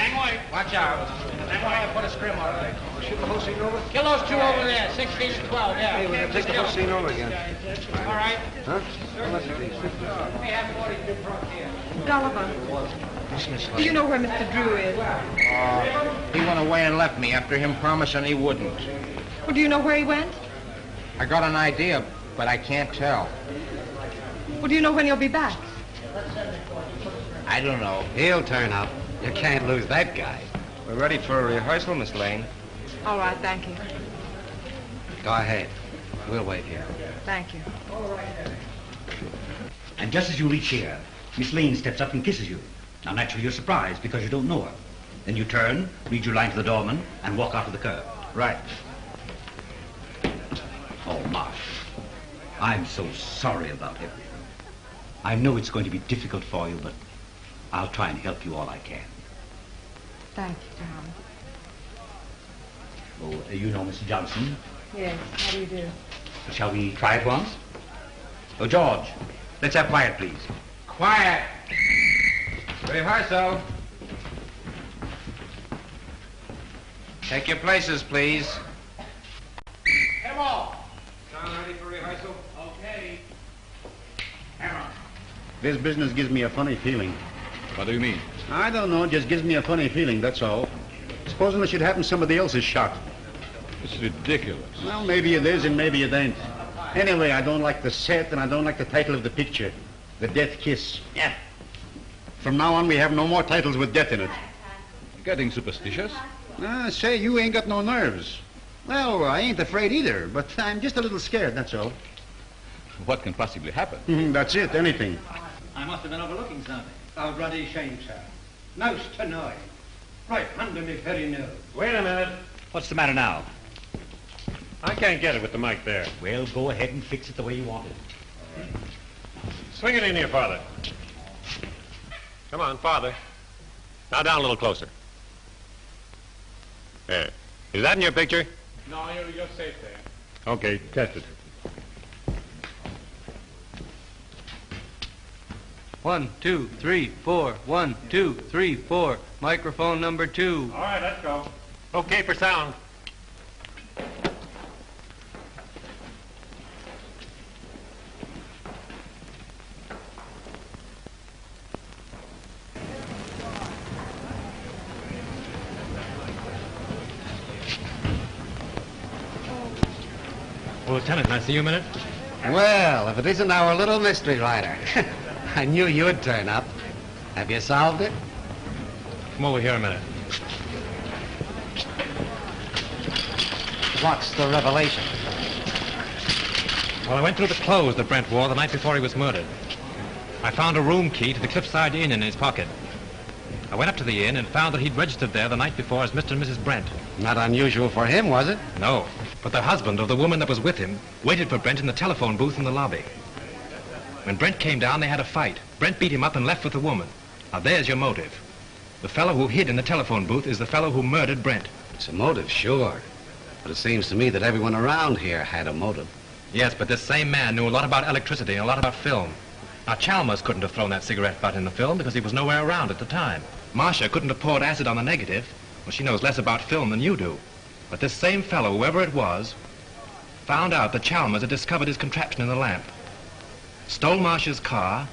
Watch out. Put a scrim on it. Shoot the whole scene over? Kill those two over there, 16 and 12, yeah. Hey, we're going to take the whole scene over again. All right. Huh? Well, let's see. Hey, have 42 front here. Gulliver, do you know where Mr. Drew is? He went away and left me after him promising he wouldn't. Well, do you know where he went? I got an idea, but I can't tell. Well, do you know when he'll be back? I don't know. He'll turn up. You can't lose that guy. We're ready for a rehearsal, Miss Lane. All right, thank you. Go ahead. We'll wait here. Thank you. And just as you reach here, Miss Lane steps up and kisses you. Now, naturally, you're surprised because you don't know her. Then you turn, read your line to the doorman, and walk out to the curb. Right. Oh, Marsh, I'm so sorry about everything. I know it's going to be difficult for you, but I'll try and help you all I can. Thank you, Tom. Oh, you know Mr. Johnson. Yes, how do you do? Shall we try it once? Oh, George, let's have quiet, please. Quiet. Rehearsal. Take your places, please. Hit 'em all. Sound ready for rehearsal? Okay. Hammer. This business gives me a funny feeling. What do you mean? I don't know. It just gives me a funny feeling, that's all. Supposing it should happen somebody else is shot. It's ridiculous. Well, maybe it is and maybe it ain't. Anyway, I don't like the set and I don't like the title of the picture. The Death Kiss. Yeah. From now on, we have no more titles with death in it. Getting superstitious? Say, you ain't got no nerves. Well, I ain't afraid either, but I'm just a little scared, that's all. What can possibly happen? That's it, anything. I must have been overlooking something. Oh, bloody shame, sir. Most tonight. Right under me very nose. Wait a minute. What's the matter now? I can't get it with the mic there. Well, go ahead and fix it the way you want it. Swing it in here, Father. Come on, Father. Now down a little closer. There. Is that in your picture? No, you're safe there. Okay, test it. 1, 2, 3, 4. 1, 2, 3, 4. Microphone number 2. All right, let's go. Okay for sound. Well, Lieutenant, can I see you a minute? Well, if it isn't our little mystery writer. I knew you'd turn up. Have you solved it? Come over here a minute. What's the revelation? Well, I went through the clothes that Brent wore the night before he was murdered. I found a room key to the Cliffside Inn in his pocket. I went up to the inn and found that he'd registered there the night before as Mr. and Mrs. Brent. Not unusual for him, was it? No, but the husband of the woman that was with him waited for Brent in the telephone booth in the lobby. When Brent came down, they had a fight. Brent beat him up and left with the woman. Now, there's your motive. The fellow who hid in the telephone booth is the fellow who murdered Brent. It's a motive, sure. But it seems to me that everyone around here had a motive. Yes, but this same man knew a lot about electricity and a lot about film. Now, Chalmers couldn't have thrown that cigarette butt in the film because he was nowhere around at the time. Marcia couldn't have poured acid on the negative. Well, she knows less about film than you do. But this same fellow, whoever it was, found out that Chalmers had discovered his contraption in the lamp. Stole Marcia's car,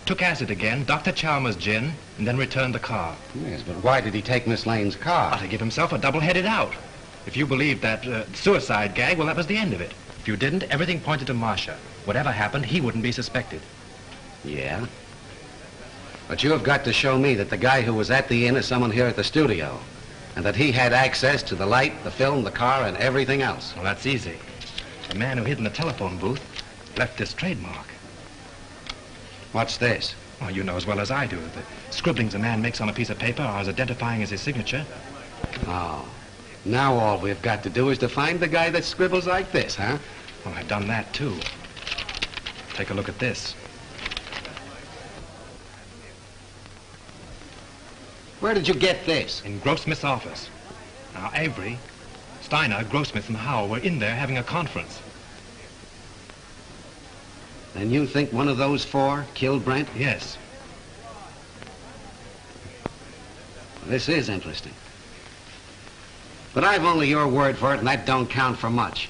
took acid again, Dr. Chalmers' gin, and then returned the car. Yes, but why did he take Miss Lane's car? To give himself a double-headed out. If you believed that suicide gag, well, that was the end of it. If you didn't, everything pointed to Marcia. Whatever happened, he wouldn't be suspected. Yeah? But you have got to show me that the guy who was at the inn is someone here at the studio, and that he had access to the light, the film, the car, and everything else. Well, that's easy. The man who hid in the telephone booth left this trademark. What's this? Oh, you know as well as I do. The scribblings a man makes on a piece of paper are as identifying as his signature. Oh. Now all we've got to do is to find the guy that scribbles like this, huh? Well, I've done that, too. Take a look at this. Where did you get this? In Grossmith's office. Now, Avery, Steiner, Grossmith, and Howell were in there having a conference. Then you think one of those four killed Brent? Yes. This is interesting. But I've only your word for it, and that don't count for much.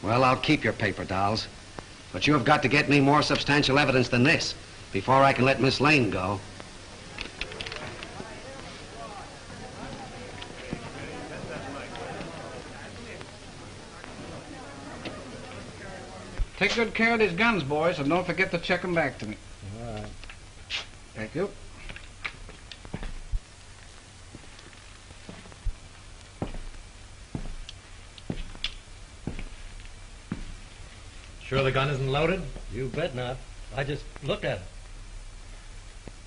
Well, I'll keep your paper dolls. But you have got to get me more substantial evidence than this before I can let Miss Lane go. Take good care of these guns, boys, and don't forget to check them back to me. All right. Thank you. Sure the gun isn't loaded? You bet not. I just looked at it.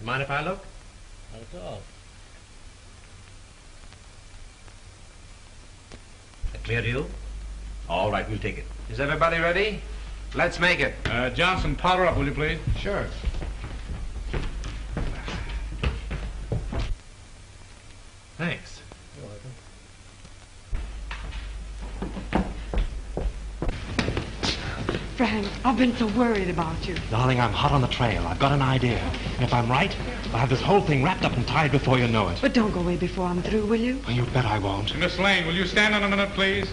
You mind if I look? Not at all. That clear to you? All right, we'll take it. Is everybody ready? Let's make it. Johnson, powder up, will you please? Sure. Thanks. You're welcome. Frank, I've been so worried about you. Darling, I'm hot on the trail. I've got an idea. And if I'm right, I'll have this whole thing wrapped up and tied before you know it. But don't go away before I'm through, will you? Well, you bet I won't. Miss Lane, will you stand on a minute, please?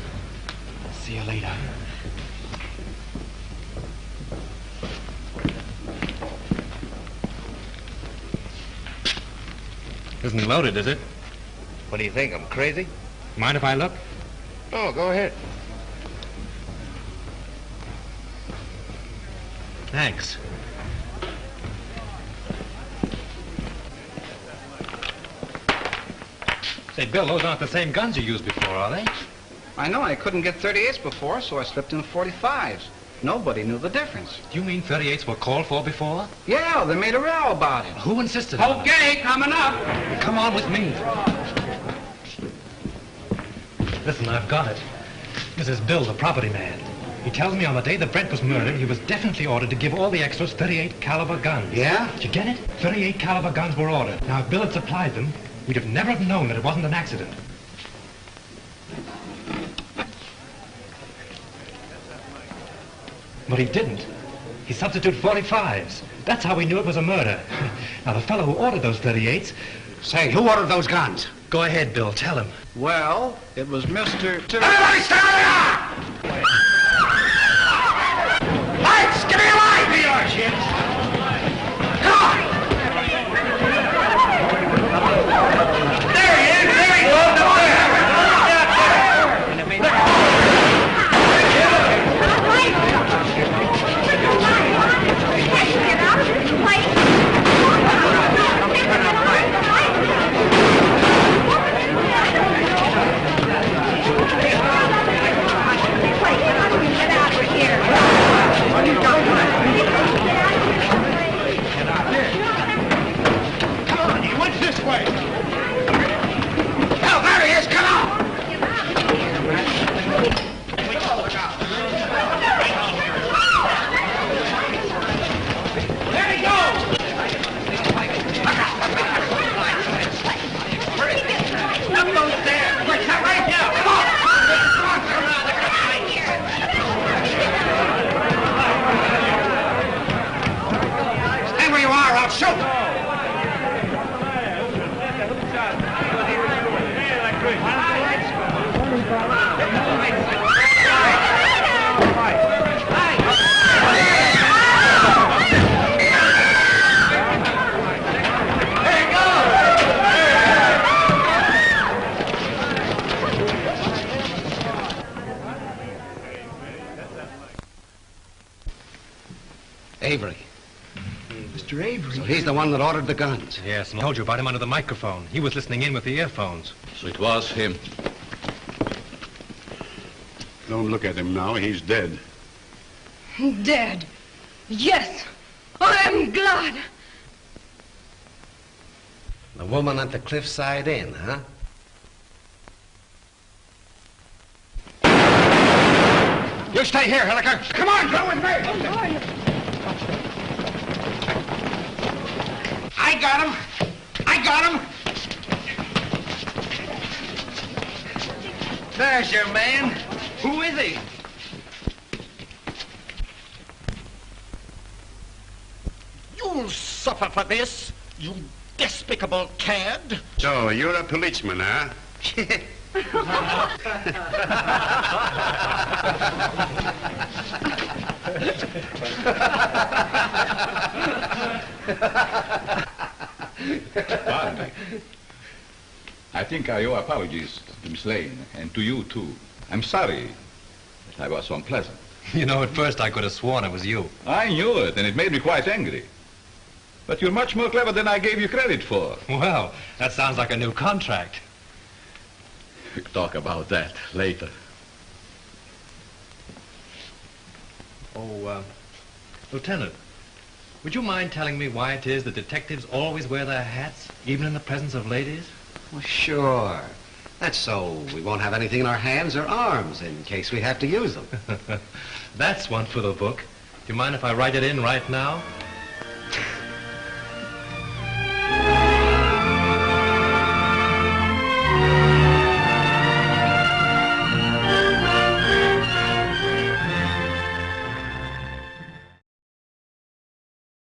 See you later. Isn't loaded, is it? What do you think? I'm crazy? Mind if I look? Oh, go ahead. Thanks. Say, Bill, those aren't the same guns you used before, are they? I know. I couldn't get 38s before, so I slipped in 45s. Nobody knew the difference. Do you mean 38s were called for before? Yeah, they made a row about it. Who insisted on it? Okay, coming up. Come on with me. Listen, I've got it. This is Bill, the property man. He tells me on the day that Brent was murdered, he was definitely ordered to give all the extras 38 caliber guns. Yeah? Did you get it? 38 caliber guns were ordered. Now, if Bill had supplied them, we'd have never have known that it wasn't an accident. But he didn't. He substituted 45s. That's how we knew it was a murder. Now, the fellow who ordered those 38s... Say, who ordered those guns? Go ahead, Bill. Tell him. Well, it was Mr. Everybody stand there! Lights! Give me a light! Here you are, kids. Come on! There he is! There he goes! Up there! Get out of this place! Get out of here! Come on, he went this way. Oh, there he is! Come on! There he goes! Up those stairs! Quick, not right now! Come on! Stay where you are, I'll shoot! Avery. Mr. Avery? So he's the one that ordered the guns. Yes, and I told you about him under the microphone. He was listening in with the earphones. So it was him. Don't look at him now. He's dead. Dead. Yes, I'm glad. The woman at the Cliffside Inn, huh? You stay here, Hilliker. Come on, go with me. I got him. I got him. There's your man. Who is he? You'll suffer for this, you despicable cad. So, you're a policeman, huh? Pardon me. I think I owe apologies to Miss Lane, and to you, too. I'm sorry that I was so unpleasant. You know, at first I could have sworn it was you. I knew it, and it made me quite angry. But you're much more clever than I gave you credit for. Well, that sounds like a new contract. We'll talk about that later. Oh, Lieutenant, would you mind telling me why it is that detectives always wear their hats, even in the presence of ladies? Well, sure. That's so we won't have anything in our hands or arms in case we have to use them. That's one for the book. Do you mind if I write it in right now?